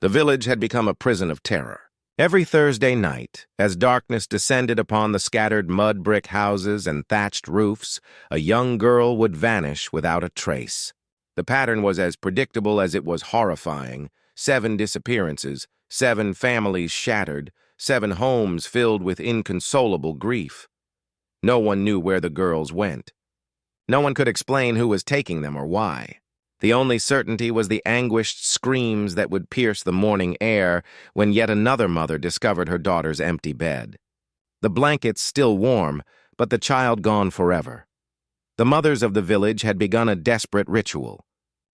The village had become a prison of terror. Every Thursday night, as darkness descended upon the scattered mud brick houses and thatched roofs, a young girl would vanish without a trace. The pattern was as predictable as it was horrifying. 7 disappearances, 7 families shattered, 7 homes filled with inconsolable grief. No one knew where the girls went. No one could explain who was taking them or why. The only certainty was the anguished screams that would pierce the morning air when yet another mother discovered her daughter's empty bed. The blankets still warm, but the child gone forever. The mothers of the village had begun a desperate ritual.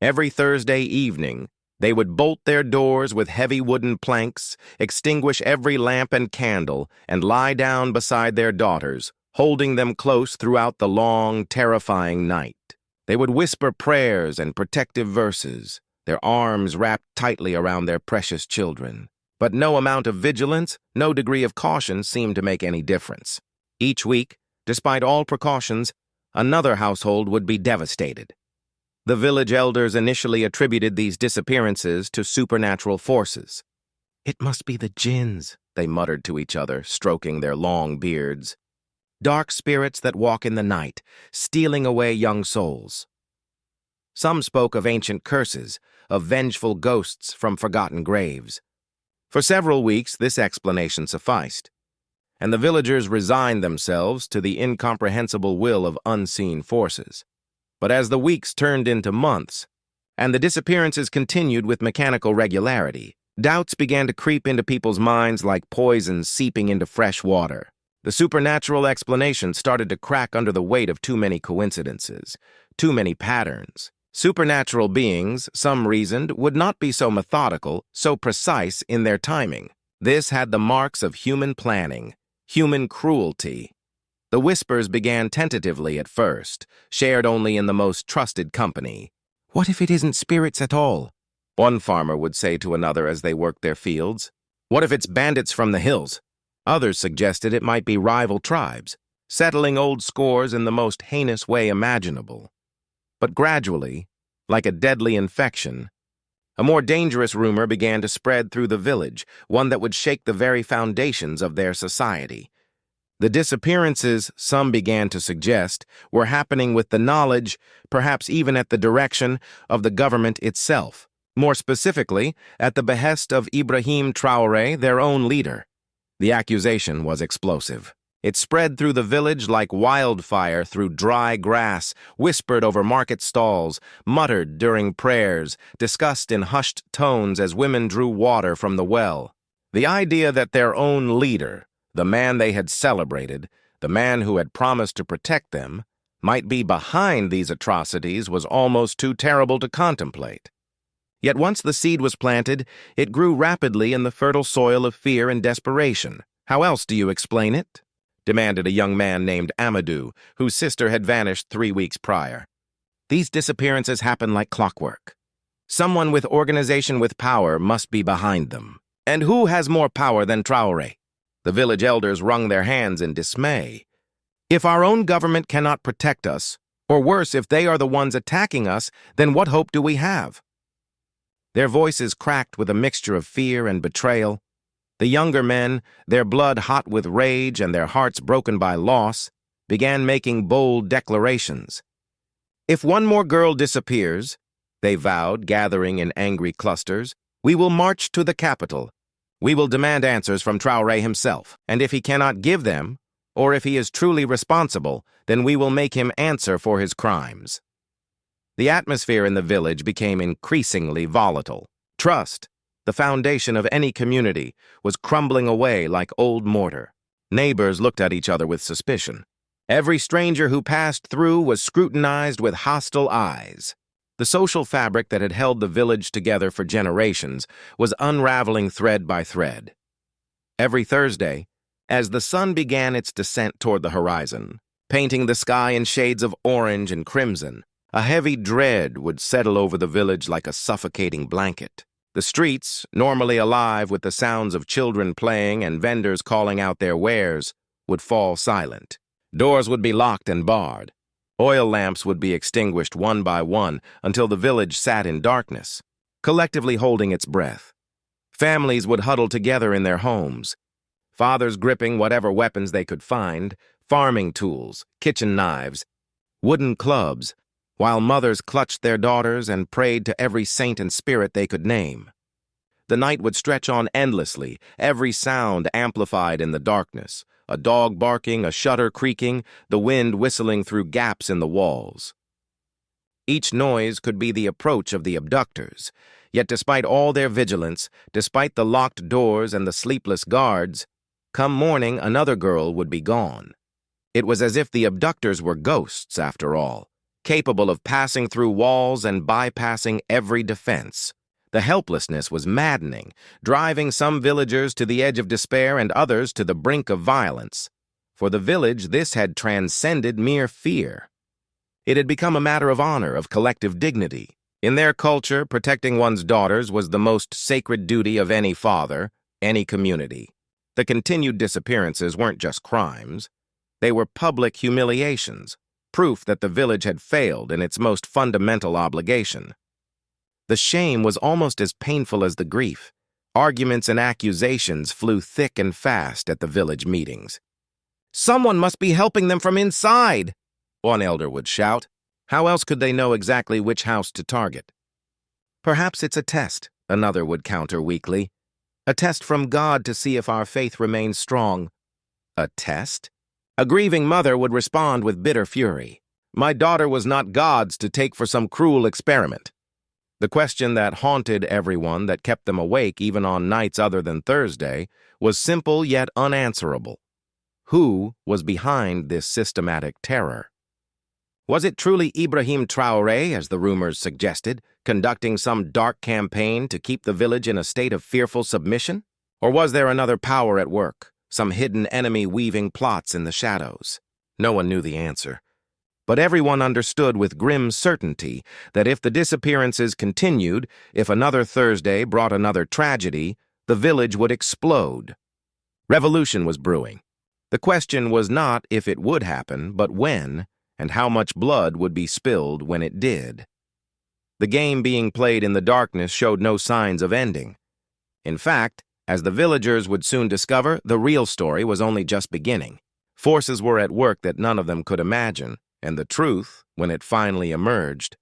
Every Thursday evening, they would bolt their doors with heavy wooden planks, extinguish every lamp and candle, and lie down beside their daughters, holding them close throughout the long, terrifying night. They would whisper prayers and protective verses, their arms wrapped tightly around their precious children. But no amount of vigilance, no degree of caution seemed to make any difference. Each week, despite all precautions, another household would be devastated. The village elders initially attributed these disappearances to supernatural forces. "It must be the jinns," they muttered to each other, stroking their long beards. "Dark spirits that walk in the night, stealing away young souls." Some spoke of ancient curses, of vengeful ghosts from forgotten graves. For several weeks, this explanation sufficed, and the villagers resigned themselves to the incomprehensible will of unseen forces. But as the weeks turned into months, and the disappearances continued with mechanical regularity, doubts began to creep into people's minds like poison seeping into fresh water. The supernatural explanation started to crack under the weight of too many coincidences, too many patterns. Supernatural beings, some reasoned, would not be so methodical, so precise in their timing. This had the marks of human planning, human cruelty. The whispers began tentatively at first, shared only in the most trusted company. "What if it isn't spirits at all?" one farmer would say to another as they worked their fields. "What if it's bandits from the hills?" Others suggested it might be rival tribes, settling old scores in the most heinous way imaginable. But gradually, like a deadly infection, a more dangerous rumor began to spread through the village, one that would shake the very foundations of their society. The disappearances, some began to suggest, were happening with the knowledge, perhaps even at the direction, of the government itself. More specifically, at the behest of Ibrahim Traoré, their own leader. The accusation was explosive. It spread through the village like wildfire through dry grass, whispered over market stalls, muttered during prayers, discussed in hushed tones as women drew water from the well. The idea that their own leader, the man they had celebrated, the man who had promised to protect them, might be behind these atrocities was almost too terrible to contemplate. Yet once the seed was planted, it grew rapidly in the fertile soil of fear and desperation. "How else do you explain it?" demanded a young man named Amadou, whose sister had vanished 3 weeks prior. "These disappearances happen like clockwork. Someone with organization with power must be behind them. And who has more power than Traoré?" The village elders wrung their hands in dismay. "If our own government cannot protect us, or worse, if they are the ones attacking us, then what hope do we have?" Their voices cracked with a mixture of fear and betrayal. The younger men, their blood hot with rage and their hearts broken by loss, began making bold declarations. "If one more girl disappears," they vowed, gathering in angry clusters, "we will march to the capital. We will demand answers from Traoré himself, and if he cannot give them, or if he is truly responsible, then we will make him answer for his crimes." The atmosphere in the village became increasingly volatile. Trust, the foundation of any community, was crumbling away like old mortar. Neighbors looked at each other with suspicion. Every stranger who passed through was scrutinized with hostile eyes. The social fabric that had held the village together for generations was unraveling thread by thread. Every Thursday, as the sun began its descent toward the horizon, painting the sky in shades of orange and crimson, a heavy dread would settle over the village like a suffocating blanket. The streets, normally alive with the sounds of children playing and vendors calling out their wares, would fall silent. Doors would be locked and barred. Oil lamps would be extinguished one by one until the village sat in darkness, collectively holding its breath. Families would huddle together in their homes, fathers gripping whatever weapons they could find, farming tools, kitchen knives, wooden clubs, while mothers clutched their daughters and prayed to every saint and spirit they could name. The night would stretch on endlessly, every sound amplified in the darkness, a dog barking, a shutter creaking, the wind whistling through gaps in the walls. Each noise could be the approach of the abductors, yet despite all their vigilance, despite the locked doors and the sleepless guards, come morning another girl would be gone. It was as if the abductors were ghosts, after all, capable of passing through walls and bypassing every defense. The helplessness was maddening, driving some villagers to the edge of despair and others to the brink of violence. For the village, this had transcended mere fear. It had become a matter of honor, of collective dignity. In their culture, protecting one's daughters was the most sacred duty of any father, any community. The continued disappearances weren't just crimes. They were public humiliations, proof that the village had failed in its most fundamental obligation. The shame was almost as painful as the grief. Arguments and accusations flew thick and fast at the village meetings. "Someone must be helping them from inside," one elder would shout. How else could they know exactly which house to target? "Perhaps it's a test," another would counter weakly. "A test from God to see if our faith remains strong." A test? A grieving mother would respond with bitter fury. "My daughter was not God's to take for some cruel experiment." The question that haunted everyone, that kept them awake even on nights other than Thursday, was simple yet unanswerable. Who was behind this systematic terror? Was it truly Ibrahim Traoré, as the rumors suggested, conducting some dark campaign to keep the village in a state of fearful submission? Or was there another power at work, some hidden enemy weaving plots in the shadows? No one knew the answer. But everyone understood with grim certainty that if the disappearances continued, if another Thursday brought another tragedy, the village would explode. Revolution was brewing. The question was not if it would happen, but when, and how much blood would be spilled when it did. The game being played in the darkness showed no signs of ending. In fact, as the villagers would soon discover, the real story was only just beginning. Forces were at work that none of them could imagine, and the truth, when it finally emerged,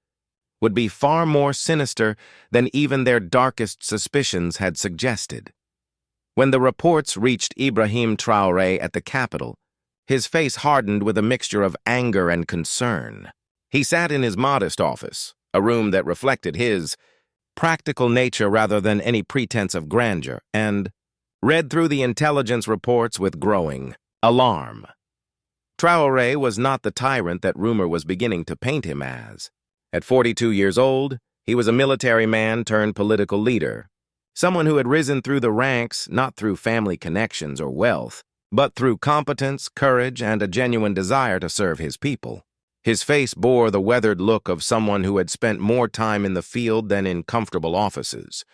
would be far more sinister than even their darkest suspicions had suggested. When the reports reached Ibrahim Traoré at the capital, his face hardened with a mixture of anger and concern. He sat in his modest office, a room that reflected his practical nature rather than any pretense of grandeur, and read through the intelligence reports with growing alarm. Traoré was not the tyrant that rumor was beginning to paint him as. At 42 years old, he was a military man turned political leader, someone who had risen through the ranks not through family connections or wealth, but through competence, courage, and a genuine desire to serve his people. His face bore the weathered look of someone who had spent more time in the field than in comfortable offices,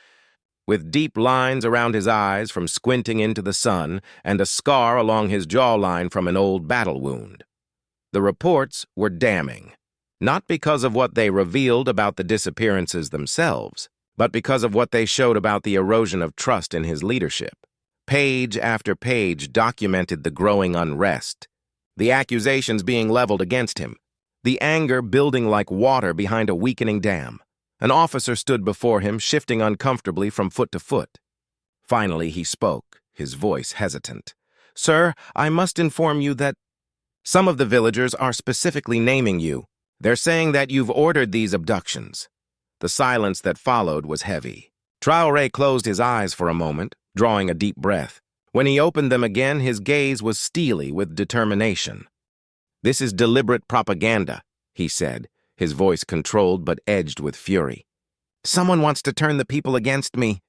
with deep lines around his eyes from squinting into the sun and a scar along his jawline from an old battle wound. The reports were damning, not because of what they revealed about the disappearances themselves, but because of what they showed about the erosion of trust in his leadership. Page after page documented the growing unrest, the accusations being leveled against him, the anger building like water behind a weakening dam. An officer stood before him, shifting uncomfortably from foot to foot. Finally, he spoke, his voice hesitant. "Sir, I must inform you that some of the villagers are specifically naming you. They're saying that you've ordered these abductions." The silence that followed was heavy. Traoré closed his eyes for a moment, drawing a deep breath. When he opened them again, his gaze was steely with determination. "This is deliberate propaganda," he said, his voice controlled but edged with fury. "Someone wants to turn the people against me.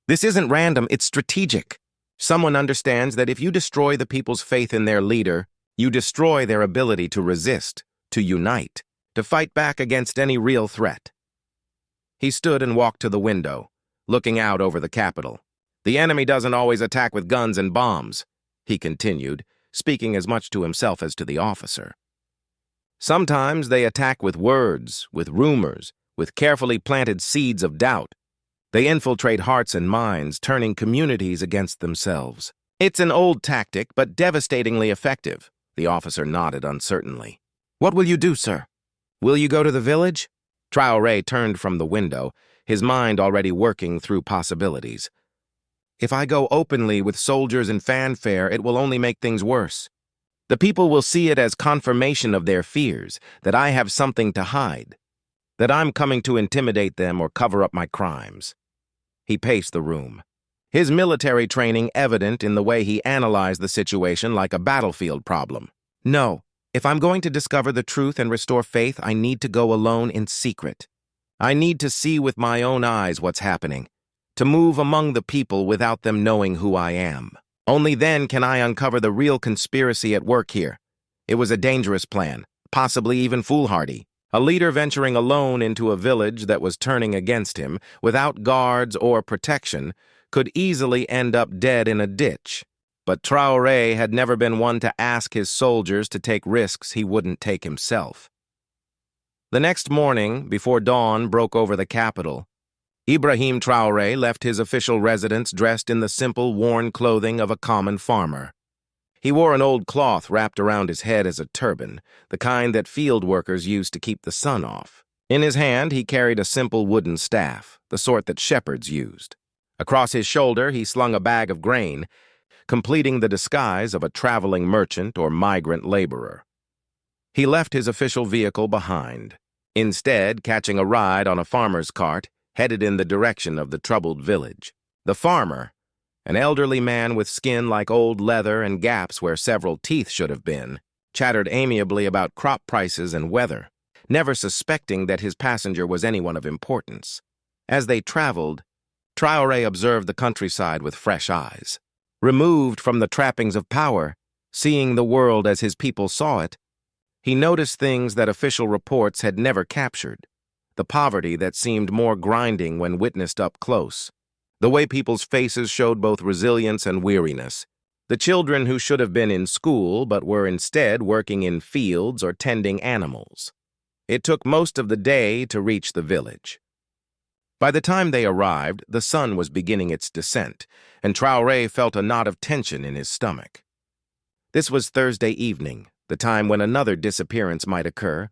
This isn't random, it's strategic. Someone understands that if you destroy the people's faith in their leader, you destroy their ability to resist, to unite, to fight back against any real threat." He stood and walked to the window, looking out over the capital. "The enemy doesn't always attack with guns and bombs," he continued, speaking as much to himself as to the officer. "Sometimes they attack with words, with rumors, with carefully planted seeds of doubt. They infiltrate hearts and minds, turning communities against themselves. It's an old tactic, but devastatingly effective. The officer nodded uncertainly. What will you do, sir? Will you go to the village? Traoré turned from the window, his mind already working through possibilities. If I go openly with soldiers and fanfare, it will only make things worse. The people will see it as confirmation of their fears, that I have something to hide, that I'm coming to intimidate them or cover up my crimes. He paced the room, his military training evident in the way he analyzed the situation like a battlefield problem. No, if I'm going to discover the truth and restore faith, I need to go alone in secret. I need to see with my own eyes what's happening, to move among the people without them knowing who I am. Only then can I uncover the real conspiracy at work here. It was a dangerous plan, possibly even foolhardy. A leader venturing alone into a village that was turning against him, without guards or protection, could easily end up dead in a ditch. But Traoré had never been one to ask his soldiers to take risks he wouldn't take himself. The next morning, before dawn broke over the capital, Ibrahim Traoré left his official residence dressed in the simple, worn clothing of a common farmer. He wore an old cloth wrapped around his head as a turban, the kind that field workers used to keep the sun off. In his hand, he carried a simple wooden staff, the sort that shepherds used. Across his shoulder, he slung a bag of grain, completing the disguise of a traveling merchant or migrant laborer. He left his official vehicle behind, instead catching a ride on a farmer's cart, headed in the direction of the troubled village. The farmer, an elderly man with skin like old leather and gaps where several teeth should have been, chattered amiably about crop prices and weather, never suspecting that his passenger was anyone of importance. As they traveled, Traoré observed the countryside with fresh eyes. Removed from the trappings of power, seeing the world as his people saw it, he noticed things that official reports had never captured. The poverty that seemed more grinding when witnessed up close. The way people's faces showed both resilience and weariness. The children who should have been in school but were instead working in fields or tending animals. It took most of the day to reach the village. By the time they arrived, the sun was beginning its descent, and Traoré felt a knot of tension in his stomach. This was Thursday evening, the time when another disappearance might occur.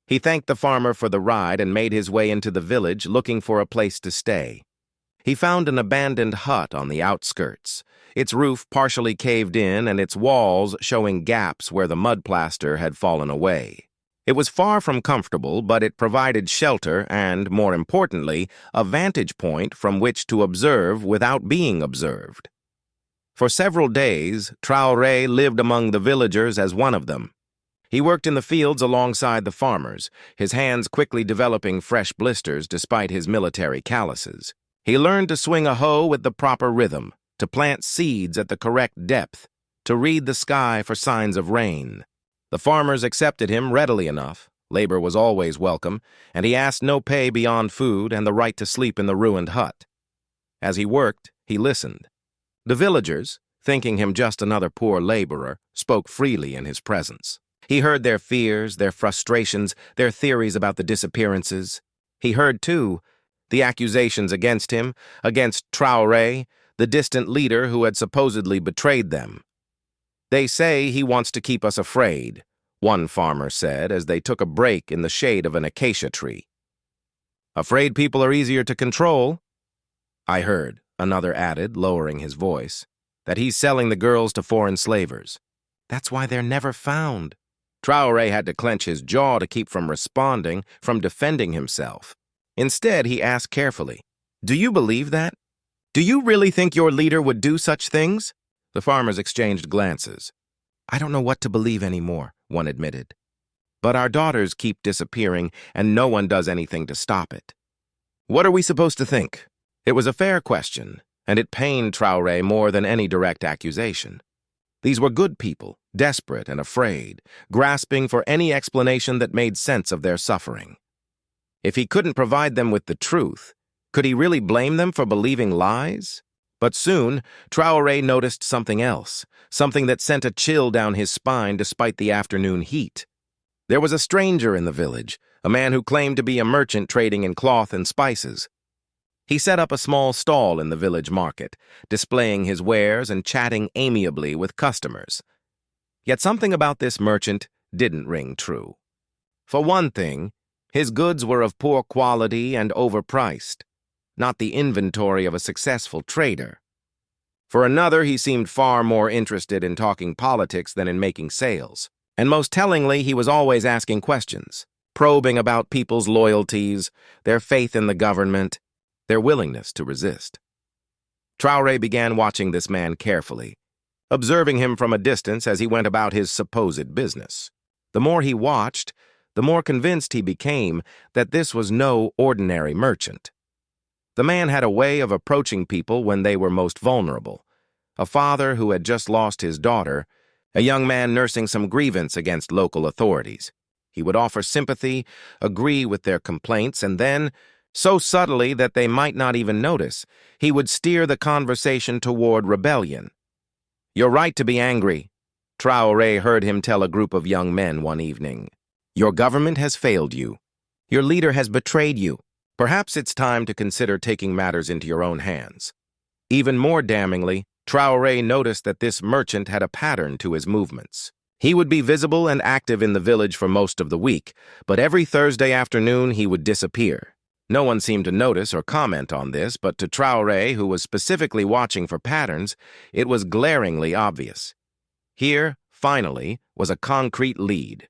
He thanked the farmer for the ride and made his way into the village looking for a place to stay. He found an abandoned hut on the outskirts, its roof partially caved in and its walls showing gaps where the mud plaster had fallen away. It was far from comfortable, but it provided shelter and, more importantly, a vantage point from which to observe without being observed. For several days, Traoré lived among the villagers as one of them. He worked in the fields alongside the farmers, his hands quickly developing fresh blisters despite his military calluses. He learned to swing a hoe with the proper rhythm, to plant seeds at the correct depth, to read the sky for signs of rain. The farmers accepted him readily enough. Labor was always welcome, and he asked no pay beyond food and the right to sleep in the ruined hut. As he worked, he listened. The villagers, thinking him just another poor laborer, spoke freely in his presence. He heard their fears, their frustrations, their theories about the disappearances. He heard, too, the accusations against him, against Traoré, the distant leader who had supposedly betrayed them. They say he wants to keep us afraid, one farmer said as they took a break in the shade of an acacia tree. Afraid people are easier to control. I heard, another added, lowering his voice, that he's selling the girls to foreign slavers. That's why they're never found. Traoré had to clench his jaw to keep from responding, from defending himself. Instead, he asked carefully, "Do you believe that? Do you really think your leader would do such things?" The farmers exchanged glances. "I don't know what to believe anymore," one admitted. "But our daughters keep disappearing, and no one does anything to stop it." What are we supposed to think? It was a fair question, and it pained Traoré more than any direct accusation. These were good people, desperate and afraid, grasping for any explanation that made sense of their suffering. If he couldn't provide them with the truth, could he really blame them for believing lies? But soon, Traoré noticed something else, something that sent a chill down his spine despite the afternoon heat. There was a stranger in the village, a man who claimed to be a merchant trading in cloth and spices. He set up a small stall in the village market, displaying his wares and chatting amiably with customers. Yet something about this merchant didn't ring true. For one thing, his goods were of poor quality and overpriced, not the inventory of a successful trader. For another, he seemed far more interested in talking politics than in making sales. And most tellingly, he was always asking questions, probing about people's loyalties, their faith in the government, their willingness to resist. Traoré began watching this man carefully, observing him from a distance as he went about his supposed business. The more he watched, the more convinced he became that this was no ordinary merchant. The man had a way of approaching people when they were most vulnerable. A father who had just lost his daughter, a young man nursing some grievance against local authorities. He would offer sympathy, agree with their complaints, and then, so subtly that they might not even notice, he would steer the conversation toward rebellion. "You're right to be angry," Traoré heard him tell a group of young men one evening. "Your government has failed you. Your leader has betrayed you. Perhaps it's time to consider taking matters into your own hands." Even more damningly, Traoré noticed that this merchant had a pattern to his movements. He would be visible and active in the village for most of the week, but every Thursday afternoon he would disappear. No one seemed to notice or comment on this, but to Traoré, who was specifically watching for patterns, it was glaringly obvious. Here, finally, was a concrete lead.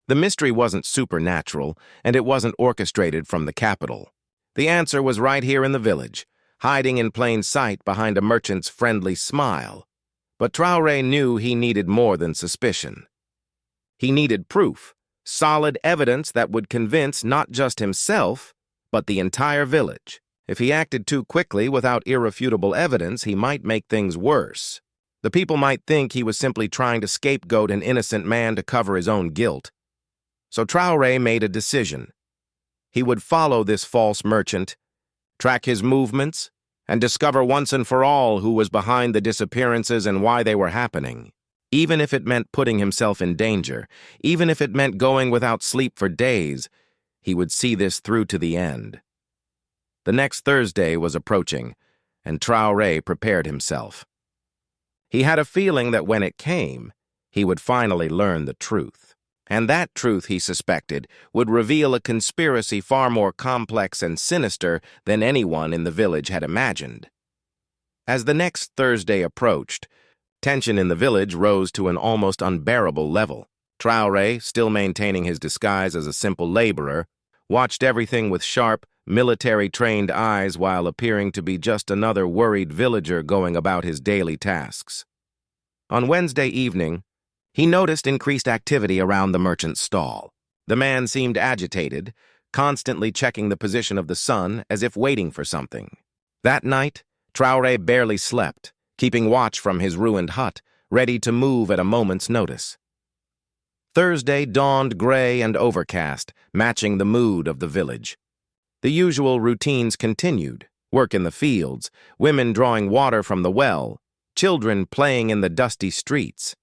The mystery wasn't supernatural, and it wasn't orchestrated from the capital. The answer was right here in the village, hiding in plain sight behind a merchant's friendly smile. But Traoré knew he needed more than suspicion. He needed proof, solid evidence that would convince not just himself, but the entire village. If he acted too quickly without irrefutable evidence, he might make things worse. The people might think he was simply trying to scapegoat an innocent man to cover his own guilt. So Traoré made a decision. He would follow this false merchant, track his movements, and discover once and for all who was behind the disappearances and why they were happening. Even if it meant putting himself in danger, even if it meant going without sleep for days, he would see this through to the end. The next Thursday was approaching, and Traoré prepared himself. He had a feeling that when it came, he would finally learn the truth. And that truth, he suspected, would reveal a conspiracy far more complex and sinister than anyone in the village had imagined. As the next Thursday approached, tension in the village rose to an almost unbearable level. Traoré, still maintaining his disguise as a simple laborer, watched everything with sharp, military-trained eyes while appearing to be just another worried villager going about his daily tasks. On Wednesday evening, he noticed increased activity around the merchant's stall. The man seemed agitated, constantly checking the position of the sun as if waiting for something. That night, Traoré barely slept, keeping watch from his ruined hut, ready to move at a moment's notice. Thursday dawned gray and overcast, matching the mood of the village. The usual routines continued: work in the fields, women drawing water from the well, children playing in the dusty streets.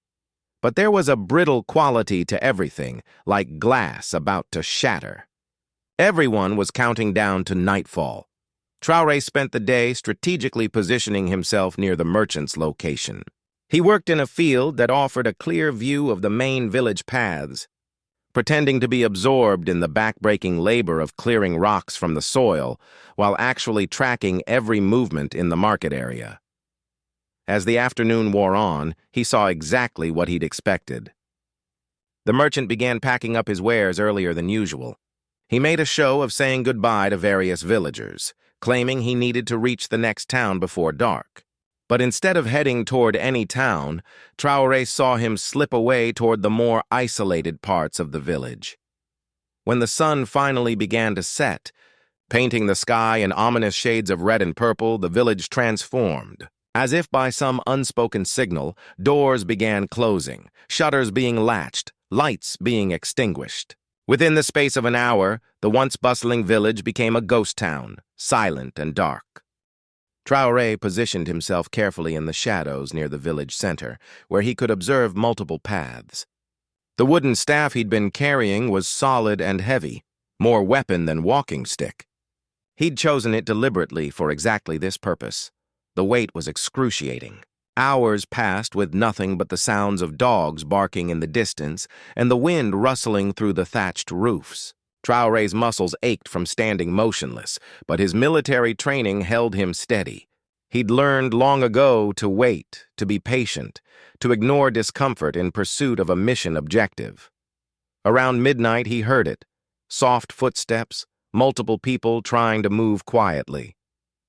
But there was a brittle quality to everything, like glass about to shatter. Everyone was counting down to nightfall. Traoré spent the day strategically positioning himself near the merchant's location. He worked in a field that offered a clear view of the main village paths, pretending to be absorbed in the back-breaking labor of clearing rocks from the soil, while actually tracking every movement in the market area. As the afternoon wore on, he saw exactly what he'd expected. The merchant began packing up his wares earlier than usual. He made a show of saying goodbye to various villagers, claiming he needed to reach the next town before dark. But instead of heading toward any town, Traoré saw him slip away toward the more isolated parts of the village. When the sun finally began to set, painting the sky in ominous shades of red and purple, the village transformed. As if by some unspoken signal, doors began closing, shutters being latched, lights being extinguished. Within the space of an hour, the once bustling village became a ghost town, silent and dark. Traoré positioned himself carefully in the shadows near the village center, where he could observe multiple paths. The wooden staff he'd been carrying was solid and heavy, more weapon than walking stick. He'd chosen it deliberately for exactly this purpose. The wait was excruciating. Hours passed with nothing but the sounds of dogs barking in the distance and the wind rustling through the thatched roofs. Traoré's muscles ached from standing motionless, but his military training held him steady. He'd learned long ago to wait, to be patient, to ignore discomfort in pursuit of a mission objective. Around midnight, he heard it. Soft footsteps, multiple people trying to move quietly.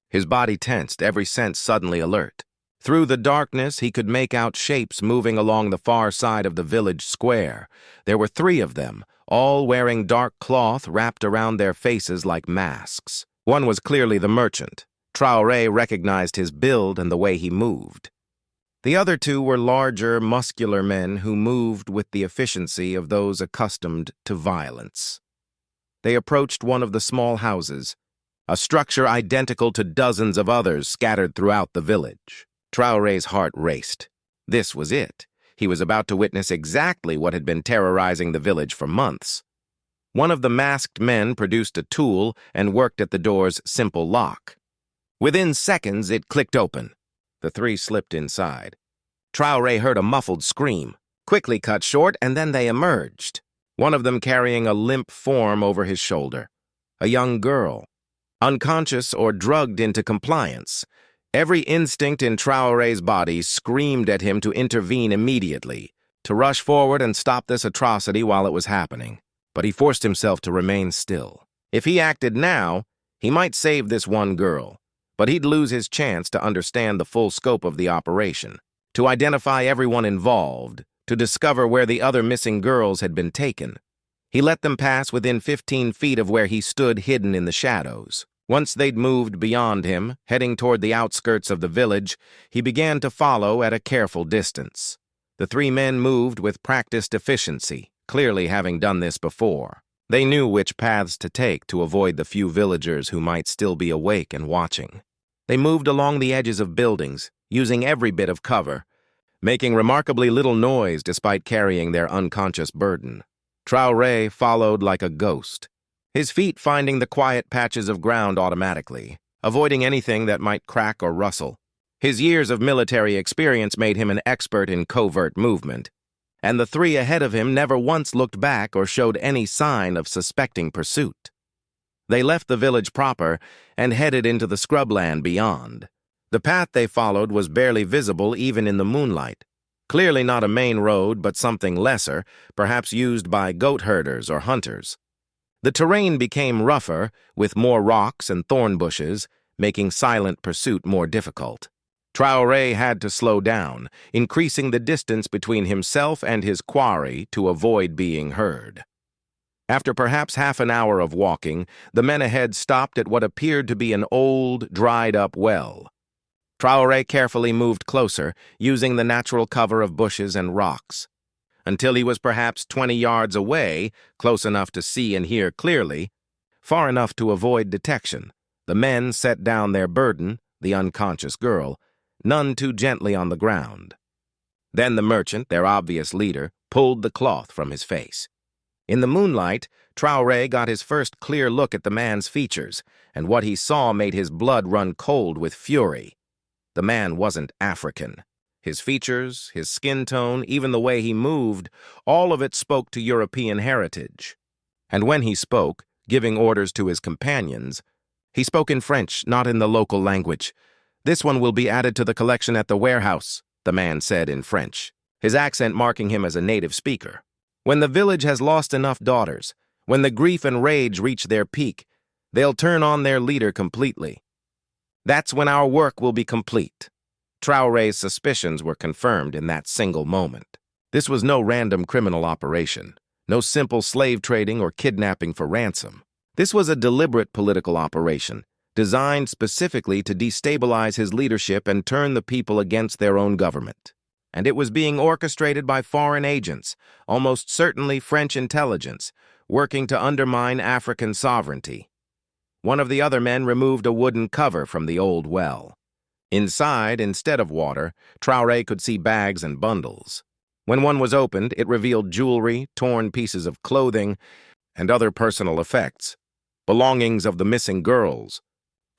His body tensed, every sense suddenly alert. Through the darkness, he could make out shapes moving along the far side of the village square. There were 3 of them, all wearing dark cloth wrapped around their faces like masks. One was clearly the merchant. Traoré recognized his build and the way he moved. The other 2 were larger, muscular men who moved with the efficiency of those accustomed to violence. They approached one of the small houses, a structure identical to dozens of others scattered throughout the village. Traoré's heart raced. This was it. He was about to witness exactly what had been terrorizing the village for months. One of the masked men produced a tool and worked at the door's simple lock. Within seconds, it clicked open. The 3 slipped inside. Traoré heard a muffled scream, quickly cut short, and then they emerged, one of them carrying a limp form over his shoulder. A young girl, unconscious or drugged into compliance. Every instinct in Traoré's body screamed at him to intervene immediately, to rush forward and stop this atrocity while it was happening. But he forced himself to remain still. If he acted now, he might save this one girl, but he'd lose his chance to understand the full scope of the operation, to identify everyone involved, to discover where the other missing girls had been taken. He let them pass within 15 feet of where he stood hidden in the shadows. Once they'd moved beyond him, heading toward the outskirts of the village, he began to follow at a careful distance. The 3 men moved with practiced efficiency, clearly having done this before. They knew which paths to take to avoid the few villagers who might still be awake and watching. They moved along the edges of buildings, using every bit of cover, making remarkably little noise despite carrying their unconscious burden. Traoré followed like a ghost, his feet finding the quiet patches of ground automatically, avoiding anything that might crack or rustle. His years of military experience made him an expert in covert movement, and the 3 ahead of him never once looked back or showed any sign of suspecting pursuit. They left the village proper and headed into the scrubland beyond. The path they followed was barely visible even in the moonlight. Clearly not a main road, but something lesser, perhaps used by goat herders or hunters. The terrain became rougher, with more rocks and thorn bushes, making silent pursuit more difficult. Traoré had to slow down, increasing the distance between himself and his quarry to avoid being heard. After perhaps half an hour of walking, the men ahead stopped at what appeared to be an old, dried-up well. Traoré carefully moved closer, using the natural cover of bushes and rocks. Until he was perhaps 20 yards away, close enough to see and hear clearly, far enough to avoid detection, the men set down their burden, the unconscious girl, none too gently on the ground. Then the merchant, their obvious leader, pulled the cloth from his face. In the moonlight, Traoré got his first clear look at the man's features, and what he saw made his blood run cold with fury. The man wasn't African. His features, his skin tone, even the way he moved, all of it spoke to European heritage. And when he spoke, giving orders to his companions, he spoke in French, not in the local language. "This one will be added to the collection at the warehouse," the man said in French, his accent marking him as a native speaker. "When the village has lost enough daughters, when the grief and rage reach their peak, they'll turn on their leader completely. That's when our work will be complete." Traoré's suspicions were confirmed in that single moment. This was no random criminal operation, no simple slave trading or kidnapping for ransom. This was a deliberate political operation, designed specifically to destabilize his leadership and turn the people against their own government. And it was being orchestrated by foreign agents, almost certainly French intelligence, working to undermine African sovereignty. One of the other men removed a wooden cover from the old well. Inside, instead of water, Traoré could see bags and bundles. When one was opened, it revealed jewelry, torn pieces of clothing, and other personal effects. belongings of the missing girls,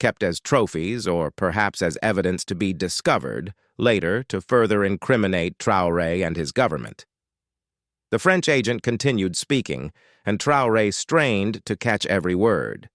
kept as trophies or perhaps as evidence to be discovered later to further incriminate Traoré and his government. The French agent continued speaking, and Traoré strained to catch every word.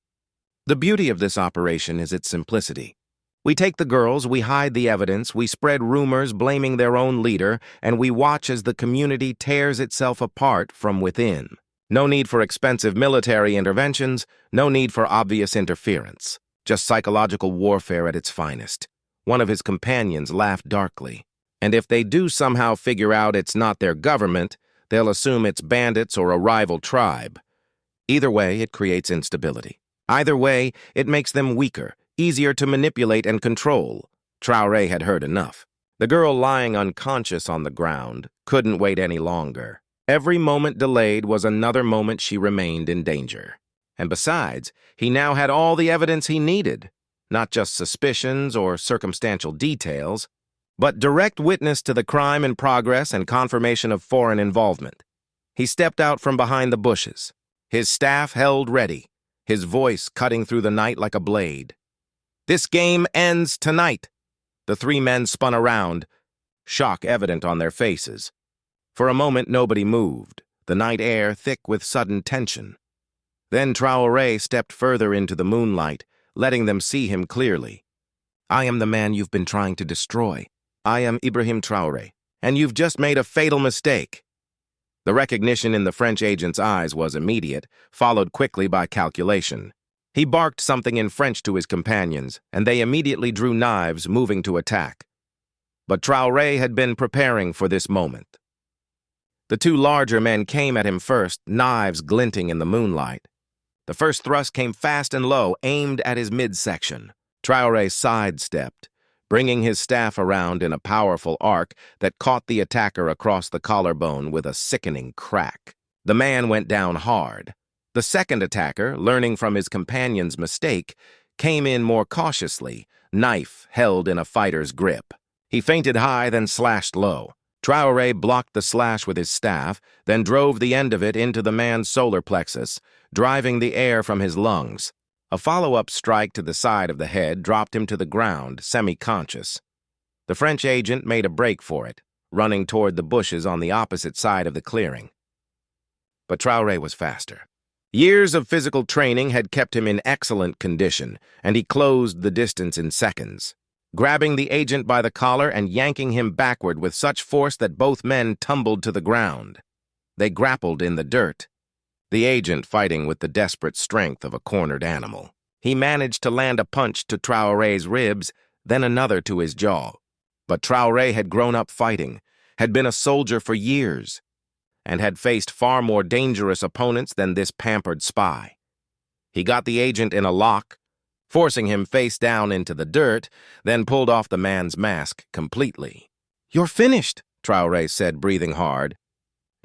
The beauty of this operation is its simplicity. We take the girls, we hide the evidence, we spread rumors blaming their own leader, and we watch as the community tears itself apart from within. No need for expensive military interventions, no need for obvious interference. Just psychological warfare at its finest. One of his companions laughed darkly. And if they do somehow figure out it's not their government, they'll assume it's bandits or a rival tribe. Either way, it creates instability. Either way, it makes them weaker, easier to manipulate and control. Traoré had heard enough. The girl lying unconscious on the ground couldn't wait any longer. Every moment delayed was another moment she remained in danger. And besides, he now had all the evidence he needed, not just suspicions or circumstantial details, but direct witness to the crime in progress and confirmation of foreign involvement. He stepped out from behind the bushes, his staff held ready, his voice cutting through the night like a blade. "This game ends tonight." The three men spun around, shock evident on their faces. For a moment, nobody moved, the night air thick with sudden tension. Then Traoré stepped further into the moonlight, letting them see him clearly. "I am the man you've been trying to destroy. I am Ibrahim Traoré, and you've just made a fatal mistake." The recognition in the French agent's eyes was immediate, followed quickly by calculation. He barked something in French to his companions, and they immediately drew knives, moving to attack. But Traoré had been preparing for this moment. The two larger men came at him first, knives glinting in the moonlight. The first thrust came fast and low, aimed at his midsection. Traoré sidestepped, bringing his staff around in a powerful arc that caught the attacker across the collarbone with a sickening crack. The man went down hard. The second attacker, learning from his companion's mistake, came in more cautiously, knife held in a fighter's grip. He feinted high, then slashed low. Traoré blocked the slash with his staff, then drove the end of it into the man's solar plexus, driving the air from his lungs. A follow-up strike to the side of the head dropped him to the ground, semi-conscious. The French agent made a break for it, running toward the bushes on the opposite side of the clearing. But Traoré was faster. Years of physical training had kept him in excellent condition, and he closed the distance in seconds, grabbing the agent by the collar and yanking him backward with such force that both men tumbled to the ground. They grappled in the dirt, the agent fighting with the desperate strength of a cornered animal. He managed to land a punch to Traoré's ribs, then another to his jaw. But Traoré had grown up fighting, had been a soldier for years, and had faced far more dangerous opponents than this pampered spy. He got the agent in a lock, forcing him face down into the dirt, then pulled off the man's mask completely. "You're finished," Traoré said, breathing hard.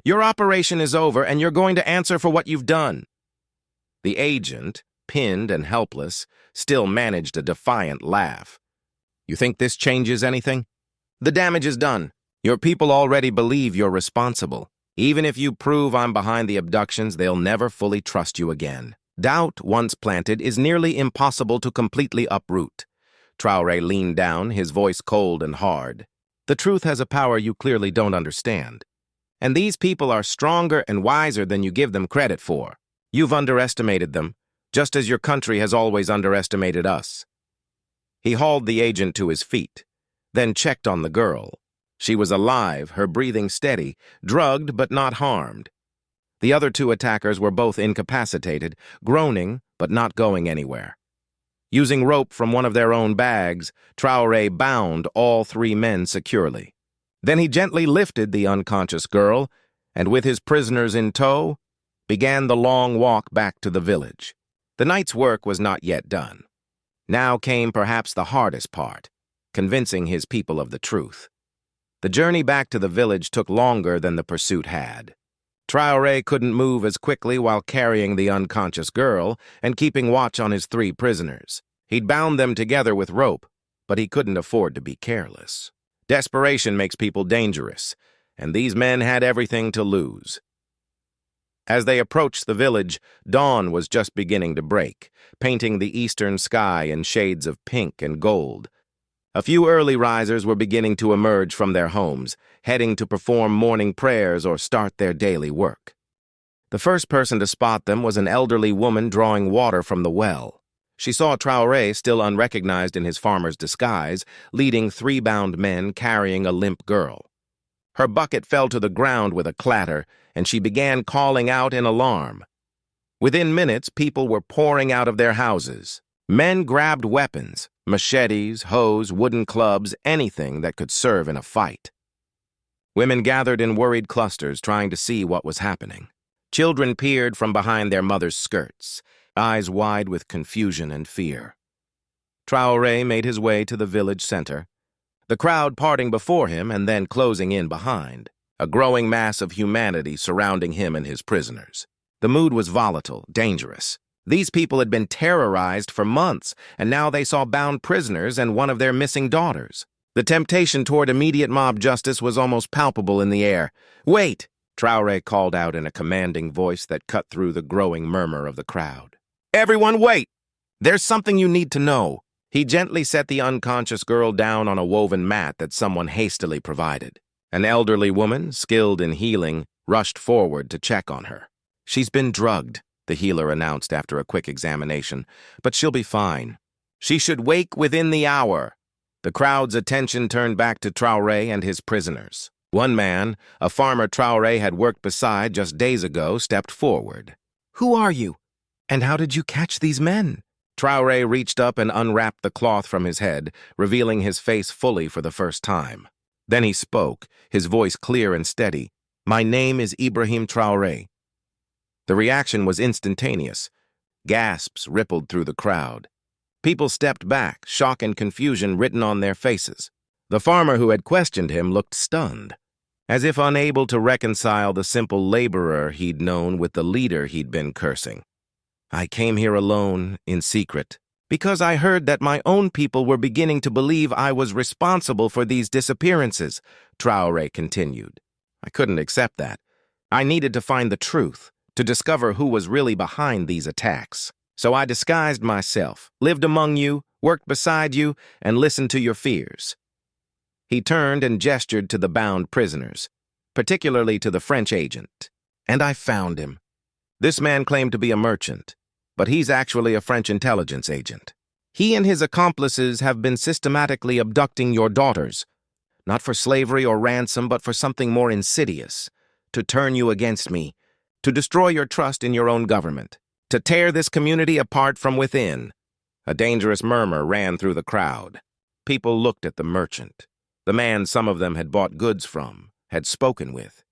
"Your operation is over, and you're going to answer for what you've done." The agent, pinned and helpless, still managed a defiant laugh. "You think this changes anything? The damage is done. Your people already believe you're responsible. Even if you prove I'm behind the abductions, they'll never fully trust you again. Doubt, once planted, is nearly impossible to completely uproot." Traoré leaned down, his voice cold and hard. "The truth has a power you clearly don't understand. And these people are stronger and wiser than you give them credit for. You've underestimated them, just as your country has always underestimated us." He hauled the agent to his feet, then checked on the girl. She was alive, her breathing steady, drugged but not harmed. The other two attackers were both incapacitated, groaning but not going anywhere. Using rope from one of their own bags, Traoré bound all three men securely. Then he gently lifted the unconscious girl, and with his prisoners in tow, began the long walk back to the village. The night's work was not yet done. Now came perhaps the hardest part, convincing his people of the truth. The journey back to the village took longer than the pursuit had. Traoré couldn't move as quickly while carrying the unconscious girl and keeping watch on his three prisoners. He'd bound them together with rope, but he couldn't afford to be careless. Desperation makes people dangerous, and these men had everything to lose. As they approached the village, dawn was just beginning to break, painting the eastern sky in shades of pink and gold. A few early risers were beginning to emerge from their homes, heading to perform morning prayers or start their daily work. The first person to spot them was an elderly woman drawing water from the well. She saw Traoré, still unrecognized in his farmer's disguise, leading 3 bound men carrying a limp girl. Her bucket fell to the ground with a clatter, and she began calling out in alarm. Within minutes, people were pouring out of their houses. Men grabbed weapons, machetes, hoes, wooden clubs, anything that could serve in a fight. Women gathered in worried clusters, trying to see what was happening. Children peered from behind their mothers' skirts, eyes wide with confusion and fear. Traoré made his way to the village center, the crowd parting before him and then closing in behind, a growing mass of humanity surrounding him and his prisoners. The mood was volatile, dangerous. These people had been terrorized for months, and now they saw bound prisoners and one of their missing daughters. The temptation toward immediate mob justice was almost palpable in the air. "Wait!" Traoré called out in a commanding voice that cut through the growing murmur of the crowd. "Everyone wait! There's something you need to know." He gently set the unconscious girl down on a woven mat that someone hastily provided. An elderly woman, skilled in healing, rushed forward to check on her. "She's been drugged," the healer announced after a quick examination, "but she'll be fine. She should wake within the hour." The crowd's attention turned back to Traoré and his prisoners. One man, a farmer Traoré had worked beside just days ago, stepped forward. "Who are you? And how did you catch these men?" Traoré reached up and unwrapped the cloth from his head, revealing his face fully for the first time. Then he spoke, his voice clear and steady. "My name is Ibrahim Traoré." The reaction was instantaneous. Gasps rippled through the crowd. People stepped back, shock and confusion written on their faces. The farmer who had questioned him looked stunned, as if unable to reconcile the simple laborer he'd known with the leader he'd been cursing. "I came here alone, in secret, because I heard that my own people were beginning to believe I was responsible for these disappearances," Traoré continued. "I couldn't accept that. I needed to find the truth, to discover who was really behind these attacks. So I disguised myself, lived among you, worked beside you, and listened to your fears." He turned and gestured to the bound prisoners, particularly to the French agent. "And I found him. This man claimed to be a merchant, but he's actually a French intelligence agent. He and his accomplices have been systematically abducting your daughters, not for slavery or ransom, but for something more insidious, to turn you against me, to destroy your trust in your own government, to tear this community apart from within." A dangerous murmur ran through the crowd. People looked at the merchant, the man some of them had bought goods from, had spoken with,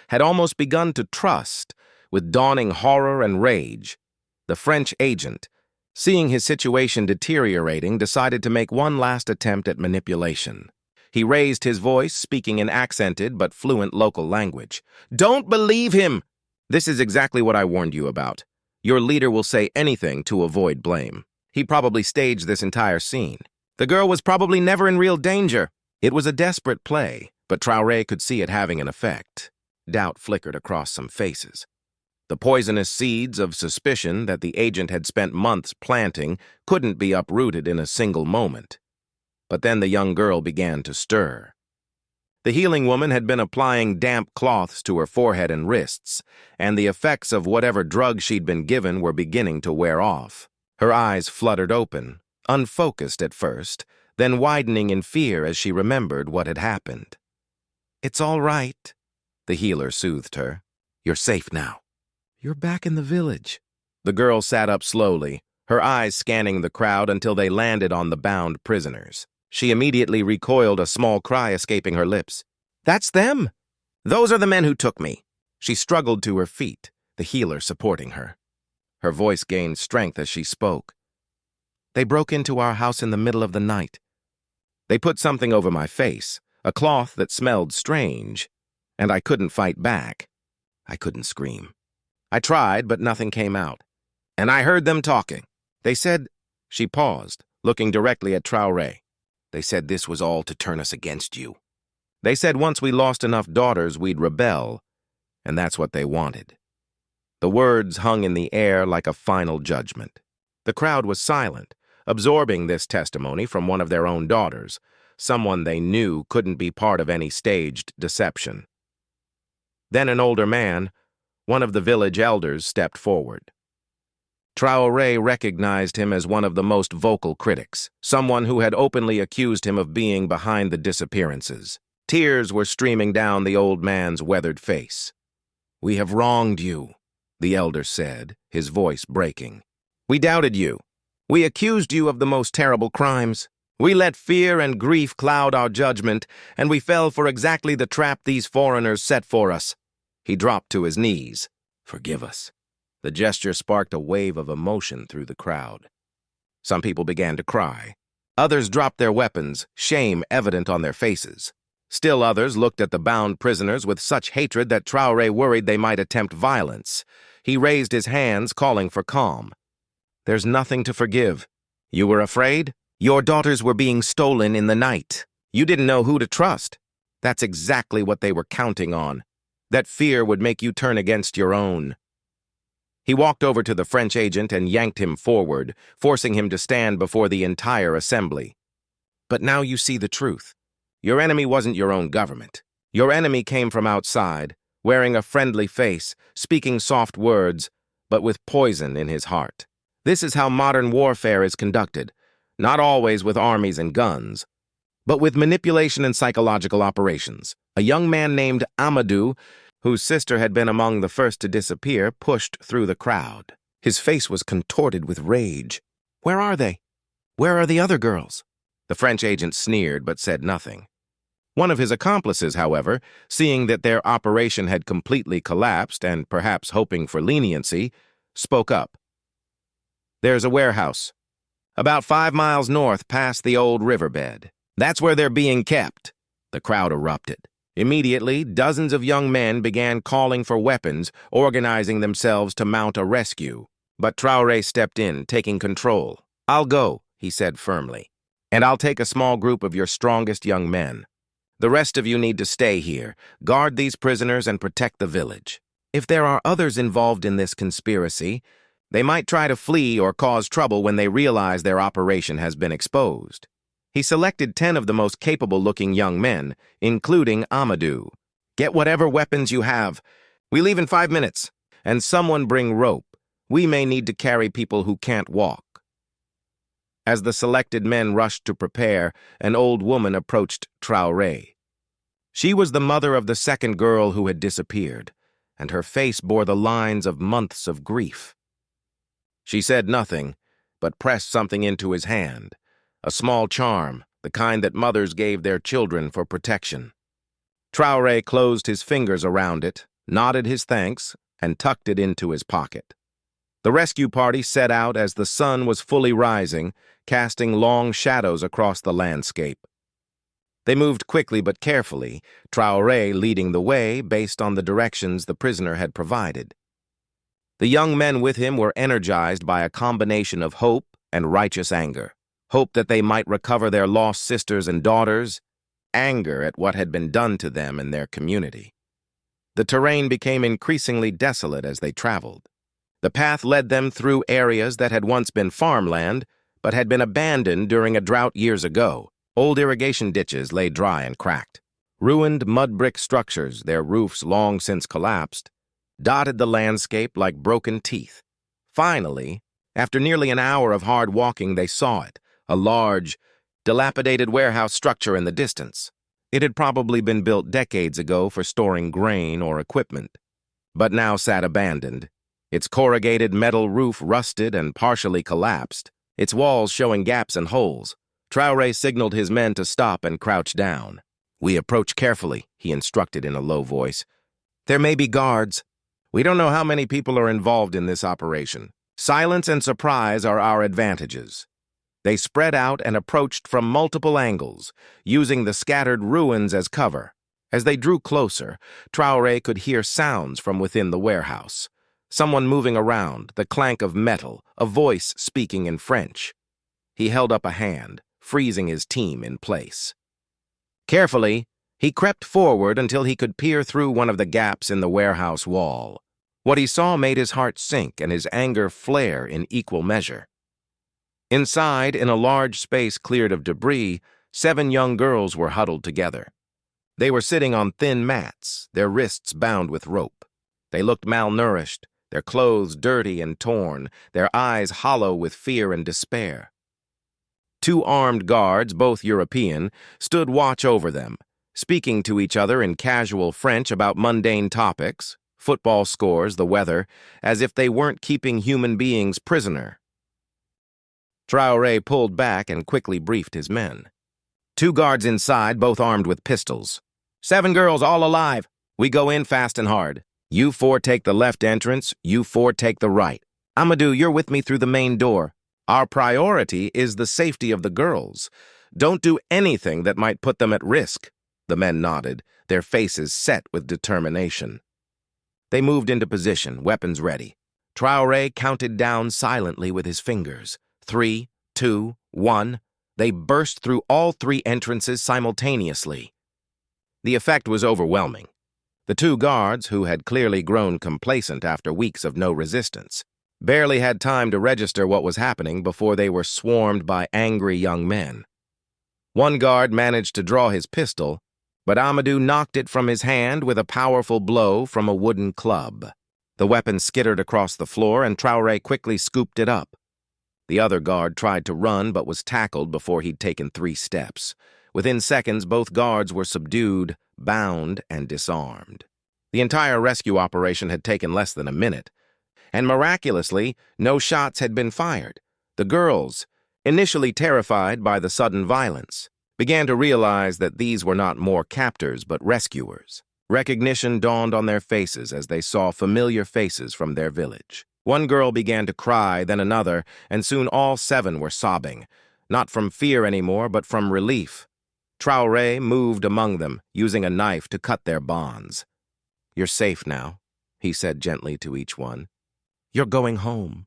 had almost begun to trust. With dawning horror and rage, the French agent, seeing his situation deteriorating, decided to make one last attempt at manipulation. He raised his voice, speaking in accented but fluent local language. "Don't believe him! This is exactly what I warned you about. Your leader will say anything to avoid blame. He probably staged this entire scene. The girl was probably never in real danger. It was a desperate play, but Traoré could see it having an effect." Doubt flickered across some faces. The poisonous seeds of suspicion that the agent had spent months planting couldn't be uprooted in a single moment. But then the young girl began to stir. The healing woman had been applying damp cloths to her forehead and wrists, and the effects of whatever drug she'd been given were beginning to wear off. Her eyes fluttered open, unfocused at first, then widening in fear as she remembered what had happened. "It's all right," the healer soothed her. "You're safe now. You're back in the village." The girl sat up slowly, her eyes scanning the crowd until they landed on the bound prisoners. She immediately recoiled, a small cry escaping her lips. "That's them! Those are the men who took me." She struggled to her feet, the healer supporting her. Her voice gained strength as she spoke. "They broke into our house in the middle of the night. They put something over my face, a cloth that smelled strange, and I couldn't fight back. I couldn't scream. I tried, but nothing came out. And I heard them talking. They said—" She paused, looking directly at Traoré. "They said this was all to turn us against you. They said once we lost enough daughters, we'd rebel, and that's what they wanted. The words hung in the air like a final judgment. The crowd was silent, absorbing this testimony from one of their own daughters, someone they knew couldn't be part of any staged deception. Then an older man, one of the village elders, stepped forward. Traoré recognized him as one of the most vocal critics, someone who had openly accused him of being behind the disappearances. Tears were streaming down the old man's weathered face. "We have wronged you," the elder said, his voice breaking. "We doubted you. We accused you of the most terrible crimes. We let fear and grief cloud our judgment, and we fell for exactly the trap these foreigners set for us." He dropped to his knees. "Forgive us." The gesture sparked a wave of emotion through the crowd. Some people began to cry. Others dropped their weapons, shame evident on their faces. Still others looked at the bound prisoners with such hatred that Traoré worried they might attempt violence. He raised his hands, calling for calm. "There's nothing to forgive. You were afraid? Your daughters were being stolen in the night. You didn't know who to trust. That's exactly what they were counting on. That fear would make you turn against your own." He walked over to the French agent and yanked him forward, forcing him to stand before the entire assembly. "But now you see the truth. Your enemy wasn't your own government. Your enemy came from outside, wearing a friendly face, speaking soft words, but with poison in his heart. This is how modern warfare is conducted, not always with armies and guns, but with manipulation and psychological operations. A young man named Amadou, whose sister had been among the first to disappear, pushed through the crowd. His face was contorted with rage. "Where are they? Where are the other girls?" The French agent sneered but said nothing. One of his accomplices, however, seeing that their operation had completely collapsed and perhaps hoping for leniency, spoke up. "There's a warehouse, about 5 miles north past the old riverbed. That's where they're being kept." The crowd erupted. Immediately, dozens of young men began calling for weapons, organizing themselves to mount a rescue. But Traoré stepped in, taking control. "I'll go," he said firmly, "and I'll take a small group of your strongest young men. The rest of you need to stay here, guard these prisoners, and protect the village. If there are others involved in this conspiracy, they might try to flee or cause trouble when they realize their operation has been exposed." He selected 10 of the most capable-looking young men, including Amadou. "Get whatever weapons you have. We leave in 5 minutes. And someone bring rope. We may need to carry people who can't walk." As the selected men rushed to prepare, an old woman approached Traoré. She was the mother of the second girl who had disappeared, and her face bore the lines of months of grief. She said nothing, but pressed something into his hand. A small charm, the kind that mothers gave their children for protection. Traoré closed his fingers around it, nodded his thanks, and tucked it into his pocket. The rescue party set out as the sun was fully rising, casting long shadows across the landscape. They moved quickly but carefully, Traoré leading the way based on the directions the prisoner had provided. The young men with him were energized by a combination of hope and righteous anger. Hope that they might recover their lost sisters and daughters, anger at what had been done to them and their community. The terrain became increasingly desolate as they traveled. The path led them through areas that had once been farmland, but had been abandoned during a drought years ago. Old irrigation ditches lay dry and cracked. Ruined mud brick structures, their roofs long since collapsed, dotted the landscape like broken teeth. Finally, after nearly an hour of hard walking, they saw it. A large, dilapidated warehouse structure in the distance. It had probably been built decades ago for storing grain or equipment, but now sat abandoned, its corrugated metal roof rusted and partially collapsed, its walls showing gaps and holes. Traoré signaled his men to stop and crouch down. "We approach carefully," he instructed in a low voice. "There may be guards. We don't know how many people are involved in this operation. Silence and surprise are our advantages." They spread out and approached from multiple angles, using the scattered ruins as cover. As they drew closer, Traoré could hear sounds from within the warehouse. Someone moving around, the clank of metal, a voice speaking in French. He held up a hand, freezing his team in place. Carefully, he crept forward until he could peer through one of the gaps in the warehouse wall. What he saw made his heart sink and his anger flare in equal measure. Inside, in a large space cleared of debris, 7 young girls were huddled together. They were sitting on thin mats, their wrists bound with rope. They looked malnourished, their clothes dirty and torn, their eyes hollow with fear and despair. 2 armed guards, both European, stood watch over them, speaking to each other in casual French about mundane topics, football scores, the weather, as if they weren't keeping human beings prisoner. Traoré pulled back and quickly briefed his men. 2 guards inside, both armed with pistols. 7 girls, all alive. We go in fast and hard. You 4 take the left entrance, you 4 take the right. Amadou, you're with me through the main door. Our priority is the safety of the girls. Don't do anything that might put them at risk. The men nodded, their faces set with determination. They moved into position, weapons ready. Traoré counted down silently with his fingers. 3, 2, 1. They burst through all 3 entrances simultaneously. The effect was overwhelming. The 2 guards, who had clearly grown complacent after weeks of no resistance, barely had time to register what was happening before they were swarmed by angry young men. One guard managed to draw his pistol, but Amadou knocked it from his hand with a powerful blow from a wooden club. The weapon skittered across the floor, and Traoré quickly scooped it up. The other guard tried to run but was tackled before he'd taken 3 steps. Within seconds, both guards were subdued, bound, and disarmed. The entire rescue operation had taken less than a minute, and miraculously, no shots had been fired. The girls, initially terrified by the sudden violence, began to realize that these were not more captors but rescuers. Recognition dawned on their faces as they saw familiar faces from their village. One girl began to cry, then another, and soon all 7 were sobbing, not from fear anymore, but from relief. Traoré moved among them, using a knife to cut their bonds. "You're safe now," he said gently to each one. "You're going home."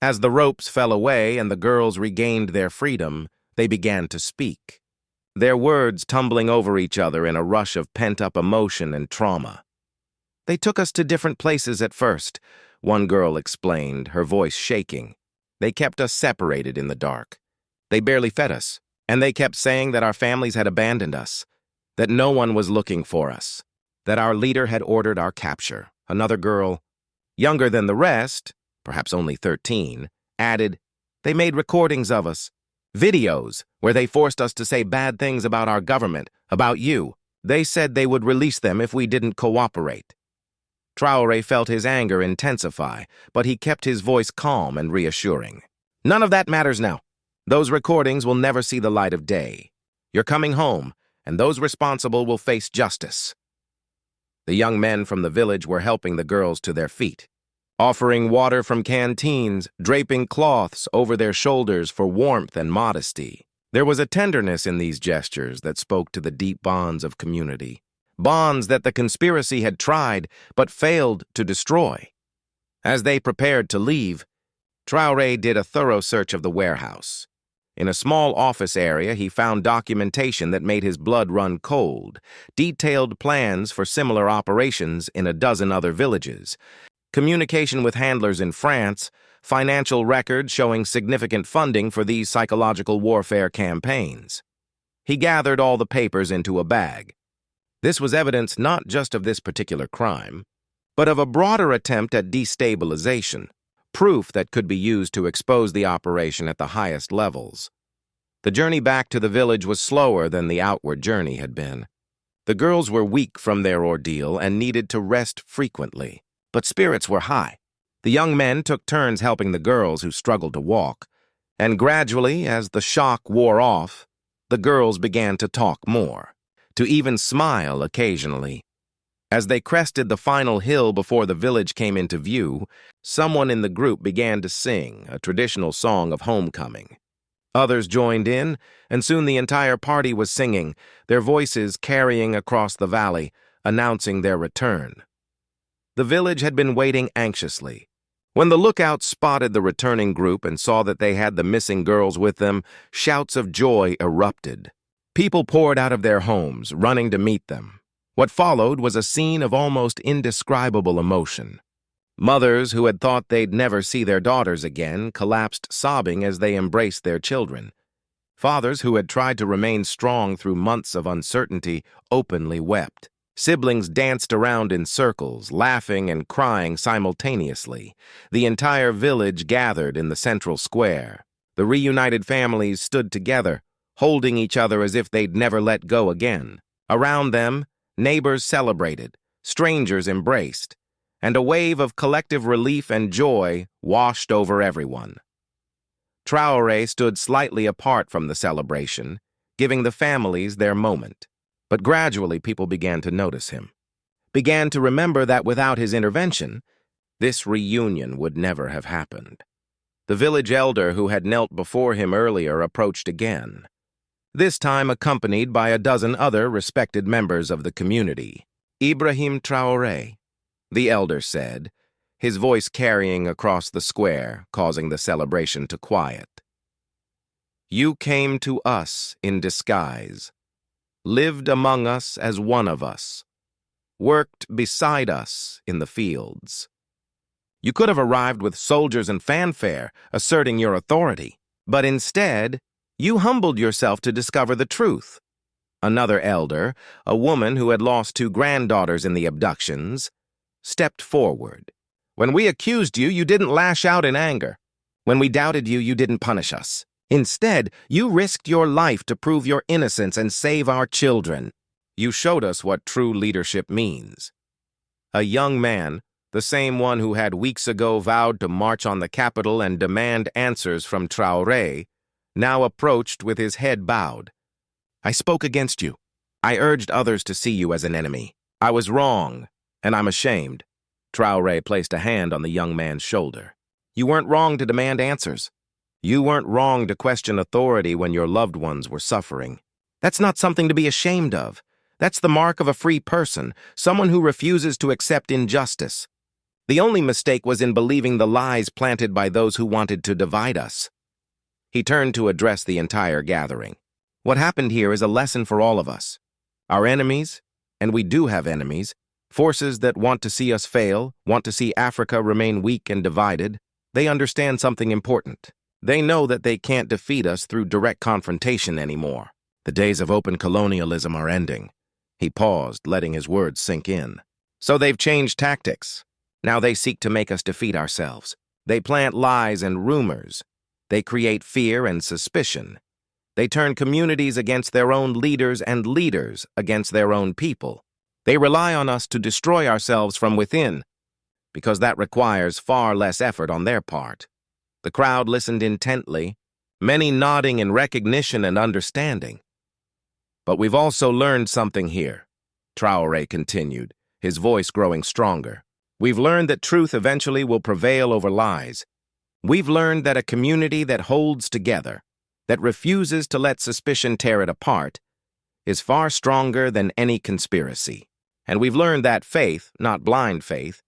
As the ropes fell away and the girls regained their freedom, they began to speak, their words tumbling over each other in a rush of pent-up emotion and trauma. "They took us to different places at first," one girl explained, her voice shaking. "They kept us separated in the dark. They barely fed us, and they kept saying that our families had abandoned us, that no one was looking for us, that our leader had ordered our capture." Another girl, younger than the rest, perhaps only 13, added, "They made recordings of us, videos where they forced us to say bad things about our government, about you. They said they would release them if we didn't cooperate." Traoré felt his anger intensify, but he kept his voice calm and reassuring. "None of that matters now. Those recordings will never see the light of day. You're coming home, and those responsible will face justice." The young men from the village were helping the girls to their feet, offering water from canteens, draping cloths over their shoulders for warmth and modesty. There was a tenderness in these gestures that spoke to the deep bonds of community. Bonds that the conspiracy had tried but failed to destroy. As they prepared to leave, Traoré did a thorough search of the warehouse. In a small office area, he found documentation that made his blood run cold, detailed plans for similar operations in a dozen other villages, communication with handlers in France, financial records showing significant funding for these psychological warfare campaigns. He gathered all the papers into a bag. This was evidence not just of this particular crime, but of a broader attempt at destabilization, proof that could be used to expose the operation at the highest levels. The journey back to the village was slower than the outward journey had been. The girls were weak from their ordeal and needed to rest frequently, but spirits were high. The young men took turns helping the girls who struggled to walk, and gradually, as the shock wore off, the girls began to talk more, to even smile occasionally. As they crested the final hill before the village came into view, someone in the group began to sing a traditional song of homecoming. Others joined in, and soon the entire party was singing, their voices carrying across the valley, announcing their return. The village had been waiting anxiously. When the lookouts spotted the returning group and saw that they had the missing girls with them, shouts of joy erupted. People poured out of their homes, running to meet them. What followed was a scene of almost indescribable emotion. Mothers who had thought they'd never see their daughters again collapsed sobbing as they embraced their children. Fathers who had tried to remain strong through months of uncertainty openly wept. Siblings danced around in circles, laughing and crying simultaneously. The entire village gathered in the central square. The reunited families stood together, holding each other as if they'd never let go again. Around them, neighbors celebrated, strangers embraced, and a wave of collective relief and joy washed over everyone. Traoré stood slightly apart from the celebration, giving the families their moment. But gradually people began to notice him, began to remember that without his intervention, this reunion would never have happened. The village elder who had knelt before him earlier approached again, this time accompanied by a dozen other respected members of the community. "Ibrahim Traoré," the elder said, his voice carrying across the square, causing the celebration to quiet. "You came to us in disguise, lived among us as one of us, worked beside us in the fields. You could have arrived with soldiers and fanfare, asserting your authority, but instead, you humbled yourself to discover the truth." Another elder, a woman who had lost 2 granddaughters in the abductions, stepped forward. "When we accused you, you didn't lash out in anger. When we doubted you, you didn't punish us. Instead, you risked your life to prove your innocence and save our children. You showed us what true leadership means." A young man, the same one who had weeks ago vowed to march on the capital and demand answers from Traoré, now approached with his head bowed. "I spoke against you. I urged others to see you as an enemy. I was wrong, and I'm ashamed." Traoré placed a hand on the young man's shoulder. "You weren't wrong to demand answers. You weren't wrong to question authority when your loved ones were suffering. That's not something to be ashamed of. That's the mark of a free person, someone who refuses to accept injustice. The only mistake was in believing the lies planted by those who wanted to divide us." He turned to address the entire gathering. "What happened here is a lesson for all of us. Our enemies, and we do have enemies, forces that want to see us fail, want to see Africa remain weak and divided, they understand something important. They know that they can't defeat us through direct confrontation anymore. The days of open colonialism are ending." He paused, letting his words sink in. "So they've changed tactics. Now they seek to make us defeat ourselves. They plant lies and rumors. They create fear and suspicion. They turn communities against their own leaders and leaders against their own people. They rely on us to destroy ourselves from within, because that requires far less effort on their part." The crowd listened intently, many nodding in recognition and understanding. "But we've also learned something here," Traoré continued, his voice growing stronger. "We've learned that truth eventually will prevail over lies. We've learned that a community that holds together, that refuses to let suspicion tear it apart, is far stronger than any conspiracy. And we've learned that faith, not blind faith,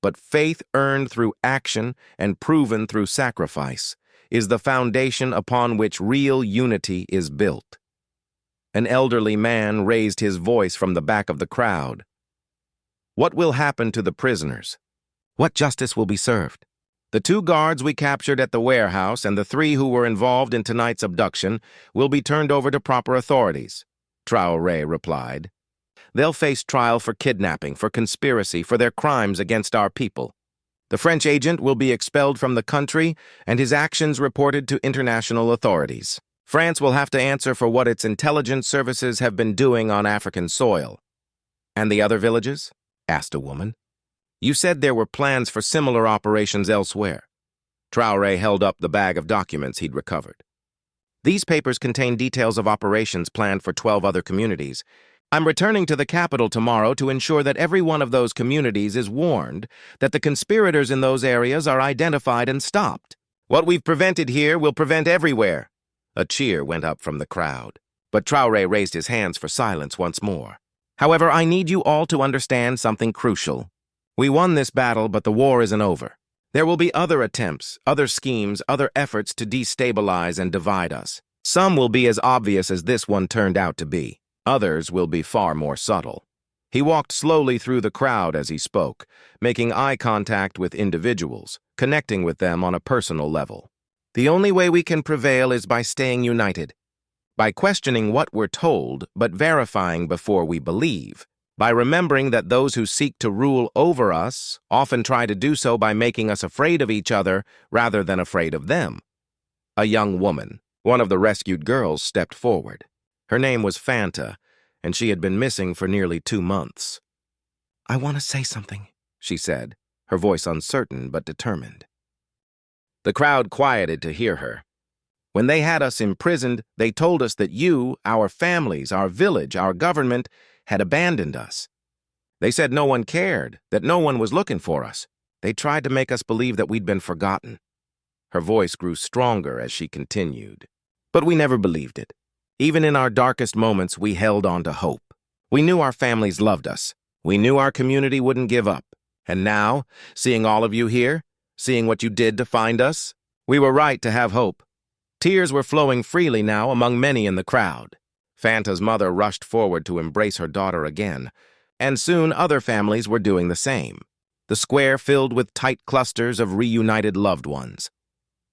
but faith earned through action and proven through sacrifice, is the foundation upon which real unity is built." An elderly man raised his voice from the back of the crowd. "What will happen to the prisoners? What justice will be served? The 2 guards we captured at the warehouse and the 3 who were involved in tonight's abduction will be turned over to proper authorities," Traoré replied. "They'll face trial for kidnapping, for conspiracy, for their crimes against our people. The French agent will be expelled from the country and his actions reported to international authorities. France will have to answer for what its intelligence services have been doing on African soil." "And the other villages?" asked a woman. "You said there were plans for similar operations elsewhere." Traoré held up the bag of documents he'd recovered. "These papers contain details of operations planned for 12 other communities. I'm returning to the capital tomorrow to ensure that every one of those communities is warned, that the conspirators in those areas are identified and stopped. What we've prevented here will prevent everywhere." A cheer went up from the crowd, but Traoré raised his hands for silence once more. "However, I need you all to understand something crucial. We won this battle, but the war isn't over. There will be other attempts, other schemes, other efforts to destabilize and divide us. Some will be as obvious as this one turned out to be. Others will be far more subtle." He walked slowly through the crowd as he spoke, making eye contact with individuals, connecting with them on a personal level. The only way we can prevail is by staying united, by questioning what we're told but verifying before we believe, by remembering that those who seek to rule over us often try to do so by making us afraid of each other rather than afraid of them. A young woman, one of the rescued girls, stepped forward. Her name was Fanta, and she had been missing for nearly 2 months. "I want to say something," she said, her voice uncertain but determined. The crowd quieted to hear her. "When they had us imprisoned, they told us that you, our families, our village, our government, had abandoned us. They said no one cared, that no one was looking for us. They tried to make us believe that we'd been forgotten." Her voice grew stronger as she continued. "But we never believed it. Even in our darkest moments, we held on to hope. We knew our families loved us. We knew our community wouldn't give up. And now, seeing all of you here, seeing what you did to find us, we were right to have hope." Tears were flowing freely now among many in the crowd. Fanta's mother rushed forward to embrace her daughter again, and soon other families were doing the same. The square filled with tight clusters of reunited loved ones.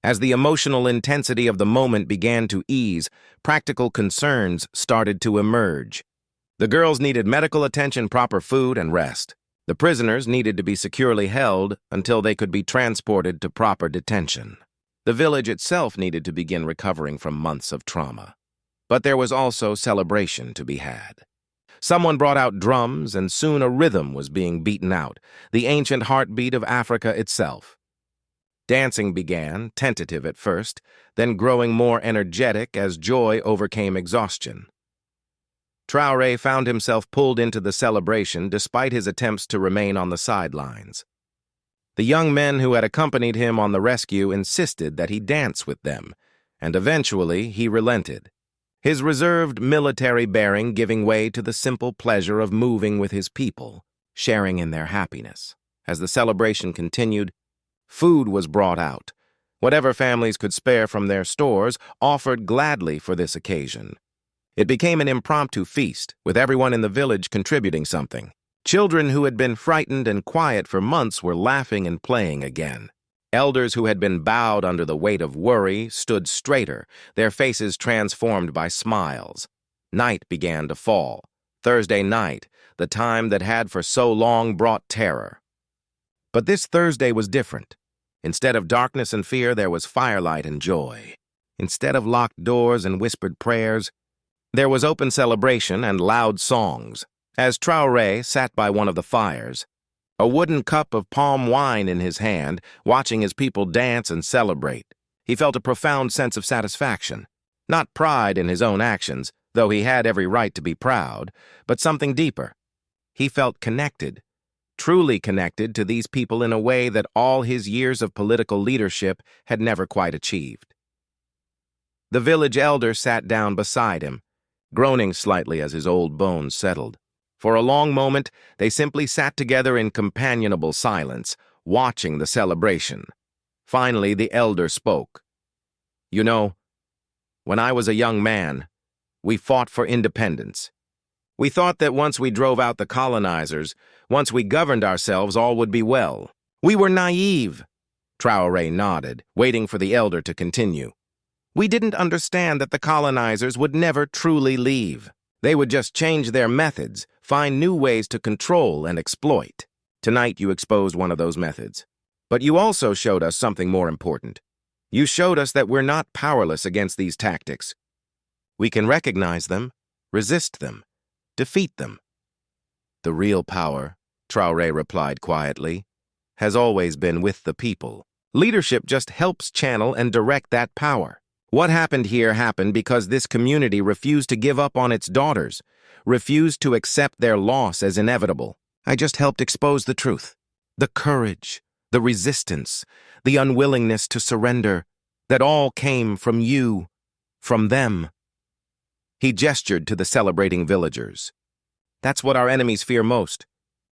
As the emotional intensity of the moment began to ease, practical concerns started to emerge. The girls needed medical attention, proper food, and rest. The prisoners needed to be securely held until they could be transported to proper detention. The village itself needed to begin recovering from months of trauma. But there was also celebration to be had. Someone brought out drums, and soon a rhythm was being beaten out, the ancient heartbeat of Africa itself. Dancing began, tentative at first, then growing more energetic as joy overcame exhaustion. Traoré found himself pulled into the celebration despite his attempts to remain on the sidelines. The young men who had accompanied him on the rescue insisted that he dance with them, and eventually he relented, his reserved military bearing giving way to the simple pleasure of moving with his people, sharing in their happiness. As the celebration continued, food was brought out. Whatever families could spare from their stores offered gladly for this occasion. It became an impromptu feast, with everyone in the village contributing something. Children who had been frightened and quiet for months were laughing and playing again. Elders who had been bowed under the weight of worry stood straighter, their faces transformed by smiles. Night began to fall. Thursday night, the time that had for so long brought terror. But this Thursday was different. Instead of darkness and fear, there was firelight and joy. Instead of locked doors and whispered prayers, there was open celebration and loud songs. As Traoré sat by one of the fires, a wooden cup of palm wine in his hand, watching his people dance and celebrate, he felt a profound sense of satisfaction. Not pride in his own actions, though he had every right to be proud, but something deeper. He felt connected, truly connected to these people in a way that all his years of political leadership had never quite achieved. The village elder sat down beside him, groaning slightly as his old bones settled. For a long moment, they simply sat together in companionable silence, watching the celebration. Finally, the elder spoke. "You know, when I was a young man, we fought for independence. We thought that once we drove out the colonizers, once we governed ourselves, all would be well. We were naive." Traoré nodded, waiting for the elder to continue. "We didn't understand that the colonizers would never truly leave. They would just change their methods, find new ways to control and exploit. Tonight you exposed one of those methods. But you also showed us something more important. You showed us that we're not powerless against these tactics. We can recognize them, resist them, defeat them." "The real power," Traoré replied quietly, "has always been with the people. Leadership just helps channel and direct that power. What happened here happened because this community refused to give up on its daughters, refused to accept their loss as inevitable. I just helped expose the truth. The courage, the resistance, the unwillingness to surrender, that all came from you, from them." He gestured to the celebrating villagers. "That's what our enemies fear most.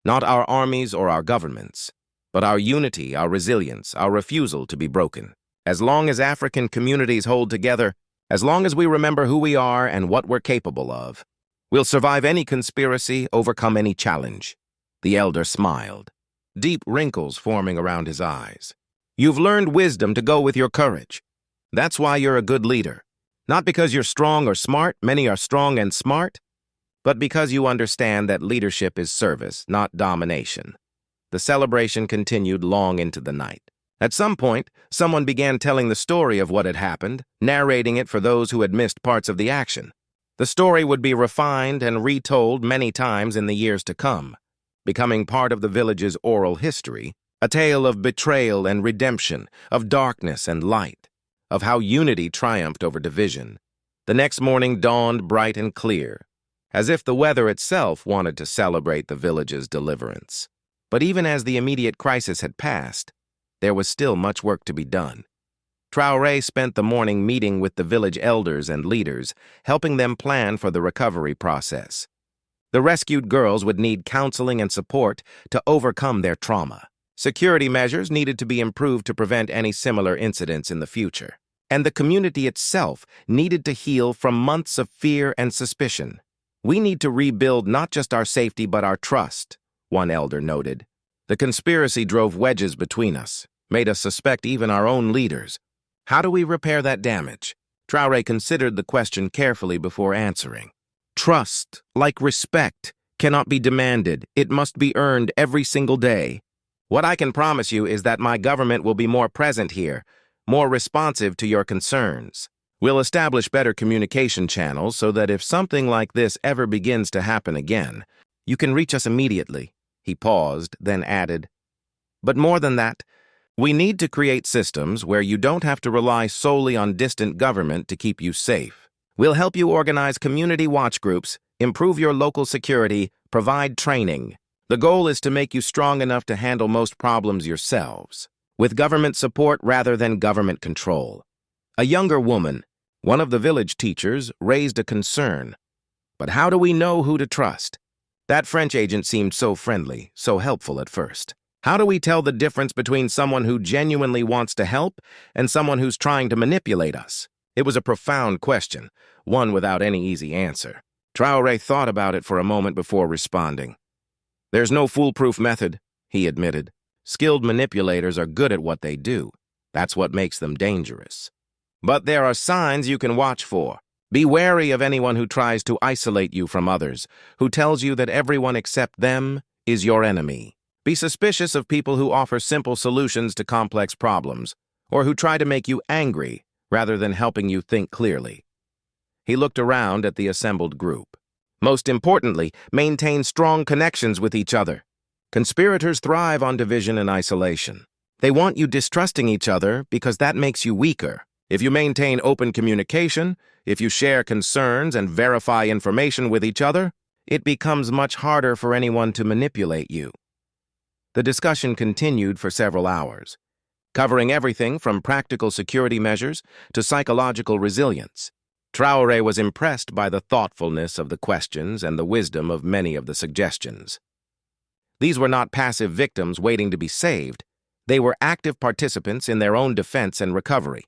Not our armies or our governments, but our unity, our resilience, our refusal to be broken. As long as African communities hold together, as long as we remember who we are and what we're capable of, We'll survive any conspiracy, overcome any challenge." The elder smiled, deep wrinkles forming around his eyes. "You've learned wisdom to go with your courage. That's why you're a good leader. Not because you're strong or smart, many are strong and smart, but because you understand that leadership is service, not domination." The celebration continued long into the night. At some point, someone began telling the story of what had happened, narrating it for those who had missed parts of the action. The story would be refined and retold many times in the years to come, becoming part of the village's oral history, a tale of betrayal and redemption, of darkness and light, of how unity triumphed over division. The next morning dawned bright and clear, as if the weather itself wanted to celebrate the village's deliverance. But even as the immediate crisis had passed, there was still much work to be done. Traoré spent the morning meeting with the village elders and leaders, helping them plan for the recovery process. The rescued girls would need counseling and support to overcome their trauma. Security measures needed to be improved to prevent any similar incidents in the future. And the community itself needed to heal from months of fear and suspicion. "We need to rebuild not just our safety but our trust," one elder noted. "The conspiracy drove wedges between us, made us suspect even our own leaders. How do we repair that damage?" Traoré considered the question carefully before answering. "Trust, like respect, cannot be demanded. It must be earned every single day. What I can promise you is that my government will be more present here, more responsive to your concerns. We'll establish better communication channels so that if something like this ever begins to happen again, you can reach us immediately." He paused, then added, "But more than that, we need to create systems where you don't have to rely solely on distant government to keep you safe. We'll help you organize community watch groups, improve your local security, provide training. The goal is to make you strong enough to handle most problems yourselves, with government support rather than government control." A younger woman, one of the village teachers, raised a concern. "But how do we know who to trust? That French agent seemed so friendly, so helpful at first. How do we tell the difference between someone who genuinely wants to help and someone who's trying to manipulate us?" It was a profound question, one without any easy answer. Traoré thought about it for a moment before responding. "There's no foolproof method," he admitted. "Skilled manipulators are good at what they do. That's what makes them dangerous. But there are signs you can watch for. Be wary of anyone who tries to isolate you from others, who tells you that everyone except them is your enemy. Be suspicious of people who offer simple solutions to complex problems, or who try to make you angry rather than helping you think clearly." He looked around at the assembled group. "Most importantly, maintain strong connections with each other. Conspirators thrive on division and isolation. They want you distrusting each other because that makes you weaker. If you maintain open communication, if you share concerns and verify information with each other, it becomes much harder for anyone to manipulate you." The discussion continued for several hours, covering everything from practical security measures to psychological resilience. Traoré was impressed by the thoughtfulness of the questions and the wisdom of many of the suggestions. These were not passive victims waiting to be saved. They were active participants in their own defense and recovery.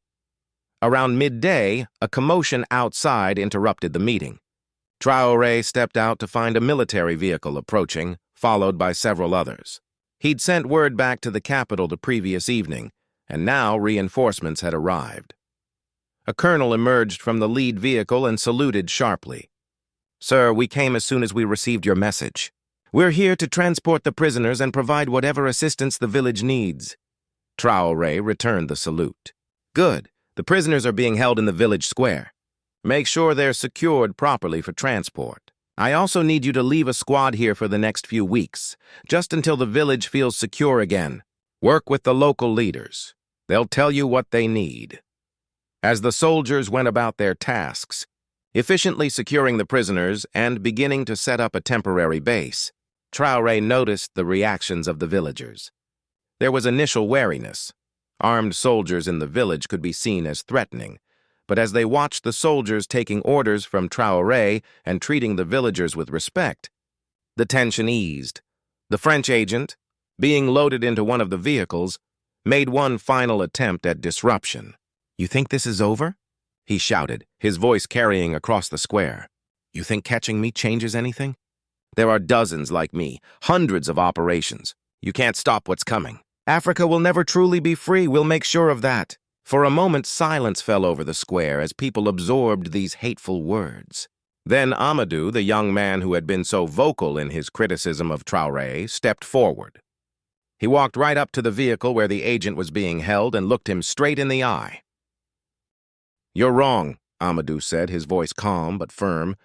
Around midday, a commotion outside interrupted the meeting. Traoré stepped out to find a military vehicle approaching, followed by several others. He'd sent word back to the capital the previous evening, and now reinforcements had arrived. A colonel emerged from the lead vehicle and saluted sharply. "Sir, we came as soon as we received your message. We're here to transport the prisoners and provide whatever assistance the village needs." Traoré returned the salute. "Good. The prisoners are being held in the village square. Make sure they're secured properly for transport. I also need you to leave a squad here for the next few weeks, just until the village feels secure again. Work with the local leaders. They'll tell you what they need." As the soldiers went about their tasks, efficiently securing the prisoners and beginning to set up a temporary base, Traoré noticed the reactions of the villagers. There was initial wariness. Armed soldiers in the village could be seen as threatening, but as they watched the soldiers taking orders from Traoré and treating the villagers with respect, the tension eased. The French agent, being loaded into one of the vehicles, made one final attempt at disruption. "You think this is over?" he shouted, his voice carrying across the square. You think catching me changes anything? There are dozens like me, hundreds of operations. You can't stop what's coming. Africa will never truly be free, we'll make sure of that. For a moment, silence fell over the square as people absorbed these hateful words. Then Amadou, the young man who had been so vocal in his criticism of Traoré, stepped forward. He walked right up to the vehicle where the agent was being held and looked him straight in the eye. "You're wrong," Amadou said, his voice calm but firm.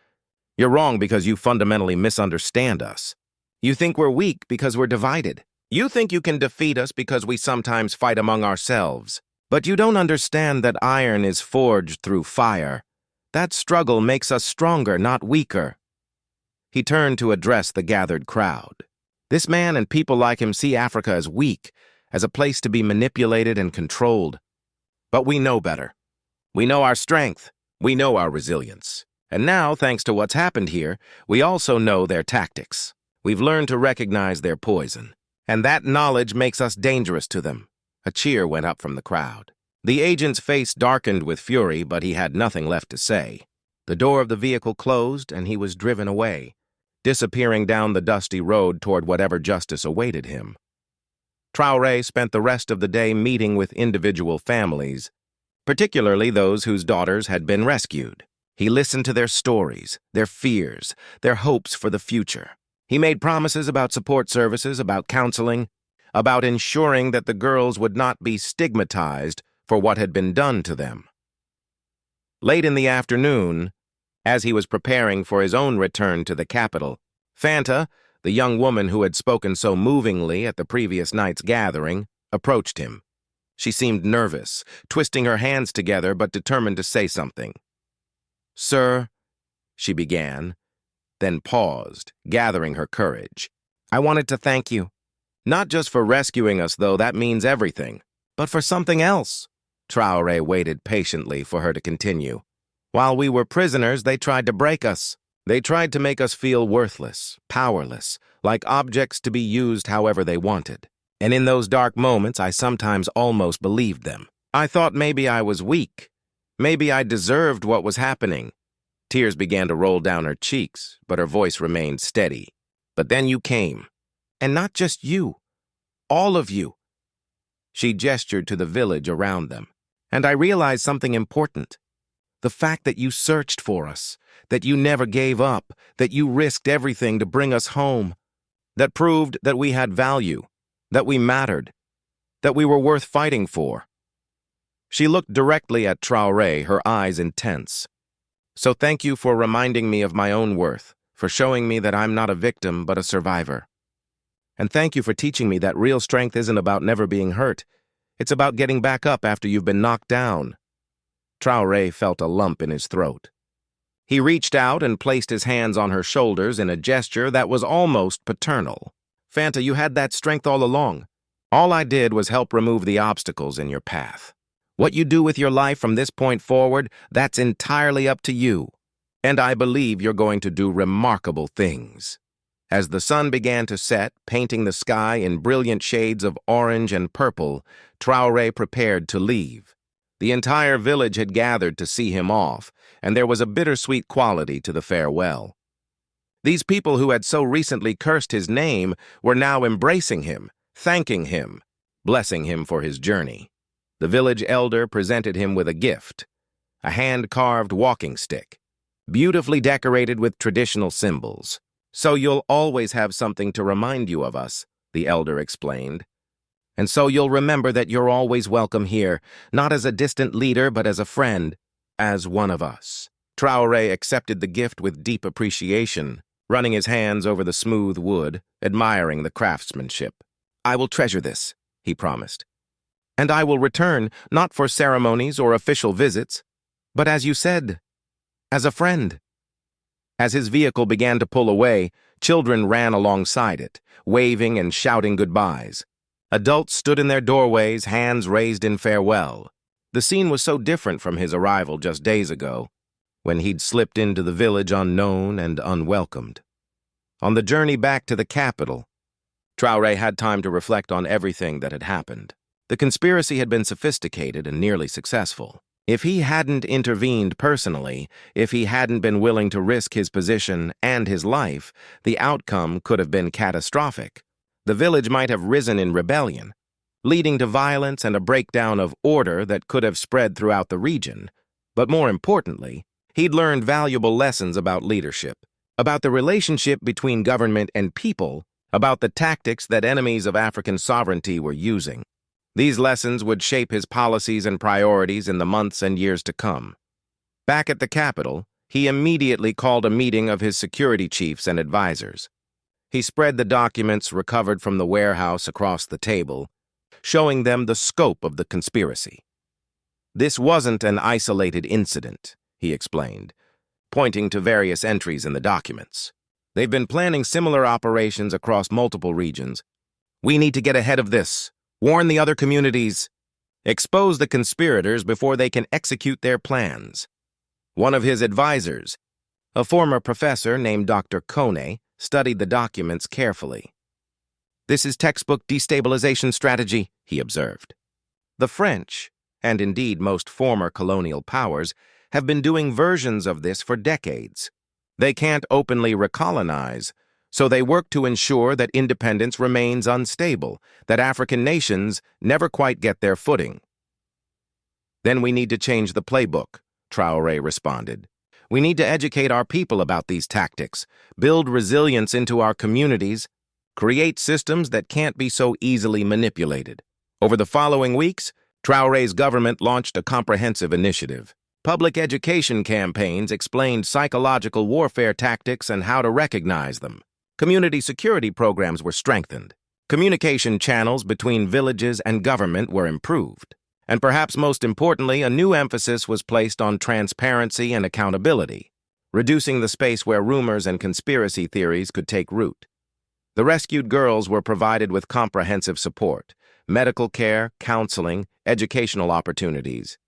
"You're wrong because you fundamentally misunderstand us. You think we're weak because we're divided. You think you can defeat us because we sometimes fight among ourselves. But you don't understand that iron is forged through fire. That struggle makes us stronger, not weaker." He turned to address the gathered crowd. This man and people like him see Africa as weak, as a place to be manipulated and controlled. But we know better. We know our strength. We know our resilience. And now, thanks to what's happened here, we also know their tactics. We've learned to recognize their poison. And that knowledge makes us dangerous to them. A cheer went up from the crowd. The agent's face darkened with fury, but he had nothing left to say. The door of the vehicle closed, and he was driven away, disappearing down the dusty road toward whatever justice awaited him. Traoré spent the rest of the day meeting with individual families, particularly those whose daughters had been rescued. He listened to their stories, their fears, their hopes for the future. He made promises about support services, about counseling, about ensuring that the girls would not be stigmatized for what had been done to them. Late in the afternoon, as he was preparing for his own return to the capital, Fanta, the young woman who had spoken so movingly at the previous night's gathering, approached him. She seemed nervous, twisting her hands together but determined to say something. "Sir," she began, then paused, gathering her courage. "I wanted to thank you. Not just for rescuing us, though that means everything, but for something else." Traoré waited patiently for her to continue. "While we were prisoners, they tried to break us. They tried to make us feel worthless, powerless, like objects to be used however they wanted. And in those dark moments, I sometimes almost believed them. I thought maybe I was weak. Maybe I deserved what was happening." Tears began to roll down her cheeks, but her voice remained steady. "But then you came. And not just you. All of you." She gestured to the village around them. "And I realized something important. The fact that you searched for us, that you never gave up, that you risked everything to bring us home. That proved that we had value, that we mattered, that we were worth fighting for." She looked directly at Traoré, her eyes intense. "So thank you for reminding me of my own worth, for showing me that I'm not a victim but a survivor. And thank you for teaching me that real strength isn't about never being hurt. It's about getting back up after you've been knocked down." Traoré felt a lump in his throat. He reached out and placed his hands on her shoulders in a gesture that was almost paternal. "Fanta, you had that strength all along. All I did was help remove the obstacles in your path. What you do with your life from this point forward, that's entirely up to you. And I believe you're going to do remarkable things." As the sun began to set, painting the sky in brilliant shades of orange and purple, Traoré prepared to leave. The entire village had gathered to see him off, and there was a bittersweet quality to the farewell. These people who had so recently cursed his name were now embracing him, thanking him, blessing him for his journey. The village elder presented him with a gift, a hand-carved walking stick, beautifully decorated with traditional symbols. "So you'll always have something to remind you of us," the elder explained. "And so you'll remember that you're always welcome here, not as a distant leader, but as a friend, as one of us." Traoré accepted the gift with deep appreciation, running his hands over the smooth wood, admiring the craftsmanship. "I will treasure this," he promised. "And I will return, not for ceremonies or official visits, but as you said, as a friend." As his vehicle began to pull away, children ran alongside it, waving and shouting goodbyes. Adults stood in their doorways, hands raised in farewell. The scene was so different from his arrival just days ago, when he'd slipped into the village unknown and unwelcomed. On the journey back to the capital, Traoré had time to reflect on everything that had happened. The conspiracy had been sophisticated and nearly successful. If he hadn't intervened personally, if he hadn't been willing to risk his position and his life, the outcome could have been catastrophic. The village might have risen in rebellion, leading to violence and a breakdown of order that could have spread throughout the region. But more importantly, he'd learned valuable lessons about leadership, about the relationship between government and people, about the tactics that enemies of African sovereignty were using. These lessons would shape his policies and priorities in the months and years to come. Back at the capital, he immediately called a meeting of his security chiefs and advisors. He spread the documents recovered from the warehouse across the table, showing them the scope of the conspiracy. This wasn't an isolated incident, he explained, pointing to various entries in the documents. They've been planning similar operations across multiple regions. We need to get ahead of this. Warn the other communities. Expose the conspirators before they can execute their plans. One of his advisors, a former professor named Dr. Kone, studied the documents carefully. This is textbook destabilization strategy, he observed. The French, and indeed most former colonial powers, have been doing versions of this for decades. They can't openly recolonize, so they work to ensure that independence remains unstable, that African nations never quite get their footing. Then we need to change the playbook, Traoré responded. We need to educate our people about these tactics, build resilience into our communities, create systems that can't be so easily manipulated. Over the following weeks, Traoré's government launched a comprehensive initiative. Public education campaigns explained psychological warfare tactics and how to recognize them. Community security programs were strengthened. Communication channels between villages and government were improved. And perhaps most importantly, a new emphasis was placed on transparency and accountability, reducing the space where rumors and conspiracy theories could take root. The rescued girls were provided with comprehensive support, medical care, counseling, educational opportunities.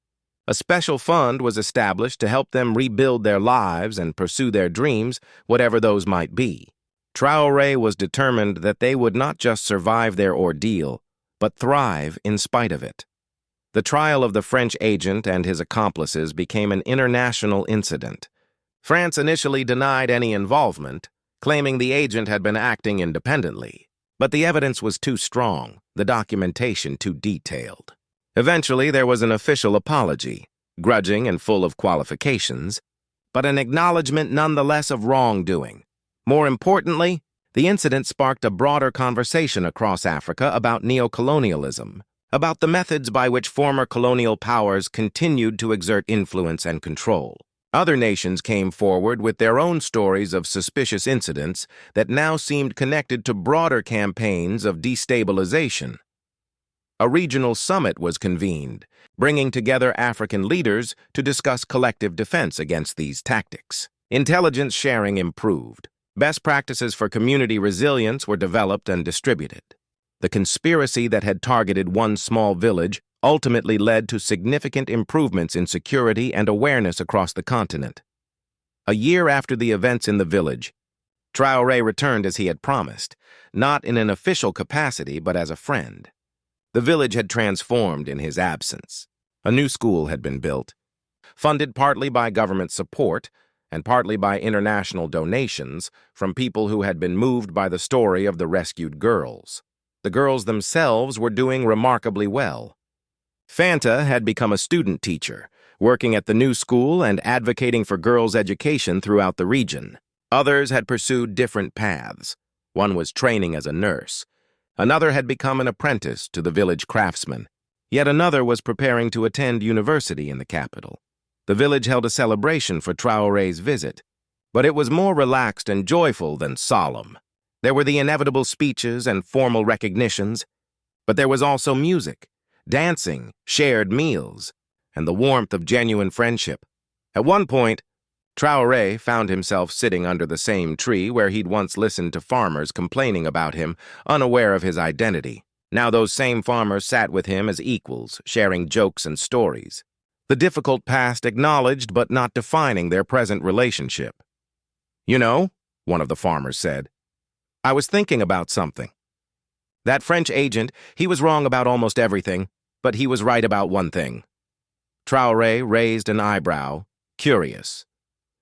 A special fund was established to help them rebuild their lives and pursue their dreams, whatever those might be. Traoré was determined that they would not just survive their ordeal, but thrive in spite of it. The trial of the French agent and his accomplices became an international incident. France initially denied any involvement, claiming the agent had been acting independently. But the evidence was too strong, the documentation too detailed. Eventually, there was an official apology, grudging and full of qualifications, but an acknowledgement nonetheless of wrongdoing. More importantly, the incident sparked a broader conversation across Africa about neocolonialism, about the methods by which former colonial powers continued to exert influence and control. Other nations came forward with their own stories of suspicious incidents that now seemed connected to broader campaigns of destabilization. A regional summit was convened, bringing together African leaders to discuss collective defense against these tactics. Intelligence sharing improved. Best practices for community resilience were developed and distributed. The conspiracy that had targeted one small village ultimately led to significant improvements in security and awareness across the continent. A year after the events in the village, Traoré returned as he had promised, not in an official capacity but as a friend. The village had transformed in his absence. A new school had been built, funded partly by government support and partly by international donations from people who had been moved by the story of the rescued girls. The girls themselves were doing remarkably well. Fanta had become a student teacher, working at the new school and advocating for girls' education throughout the region. Others had pursued different paths. One was training as a nurse. Another had become an apprentice to the village craftsman. Yet another was preparing to attend university in the capital. The village held a celebration for Traoré's visit, but it was more relaxed and joyful than solemn. There were the inevitable speeches and formal recognitions, but there was also music, dancing, shared meals, and the warmth of genuine friendship. At one point, Traoré found himself sitting under the same tree where he'd once listened to farmers complaining about him, unaware of his identity. Now those same farmers sat with him as equals, sharing jokes and stories. The difficult past acknowledged but not defining their present relationship. "You know," one of the farmers said, "I was thinking about something. That French agent, he was wrong about almost everything, but he was right about one thing. Traoré raised an eyebrow, curious.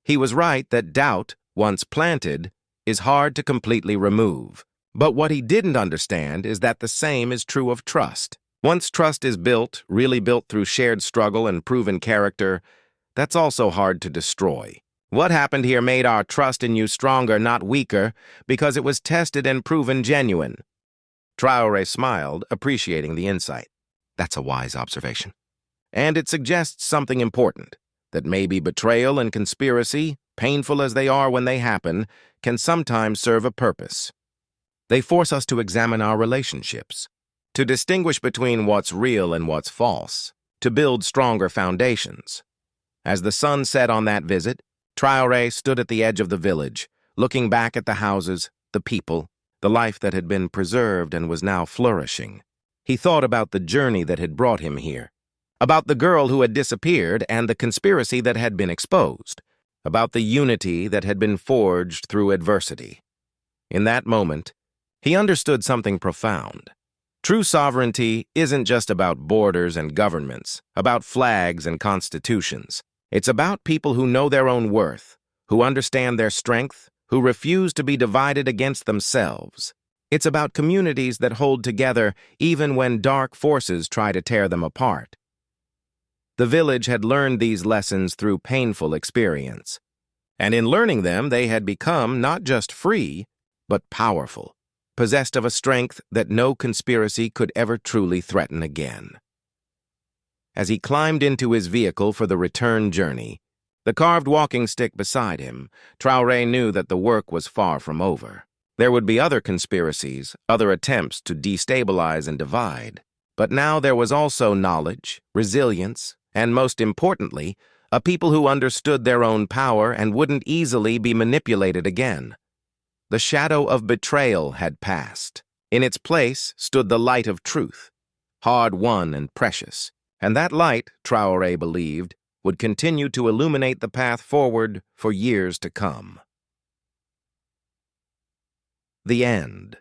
He was right that doubt, once planted, is hard to completely remove. But what he didn't understand is that the same is true of trust. Once trust is built, really built through shared struggle and proven character, that's also hard to destroy. What happened here made our trust in you stronger, not weaker, because it was tested and proven genuine. Traoré smiled, appreciating the insight. That's a wise observation. And it suggests something important, that maybe betrayal and conspiracy, painful as they are when they happen, can sometimes serve a purpose. They force us to examine our relationships, to distinguish between what's real and what's false, to build stronger foundations. As the sun set on that visit, Traoré stood at the edge of the village, looking back at the houses, the people, the life that had been preserved and was now flourishing. He thought about the journey that had brought him here, about the girl who had disappeared and the conspiracy that had been exposed, about the unity that had been forged through adversity. In that moment, he understood something profound. True sovereignty isn't just about borders and governments, about flags and constitutions. It's about people who know their own worth, who understand their strength, who refuse to be divided against themselves. It's about communities that hold together even when dark forces try to tear them apart. The village had learned these lessons through painful experience. And in learning them, they had become not just free, but powerful, possessed of a strength that no conspiracy could ever truly threaten again. As he climbed into his vehicle for the return journey, the carved walking stick beside him, Traoré knew that the work was far from over. There would be other conspiracies, other attempts to destabilize and divide. But now there was also knowledge, resilience, and most importantly, a people who understood their own power and wouldn't easily be manipulated again. The shadow of betrayal had passed. In its place stood the light of truth, hard-won and precious. And that light, Traoré believed, would continue to illuminate the path forward for years to come. The end.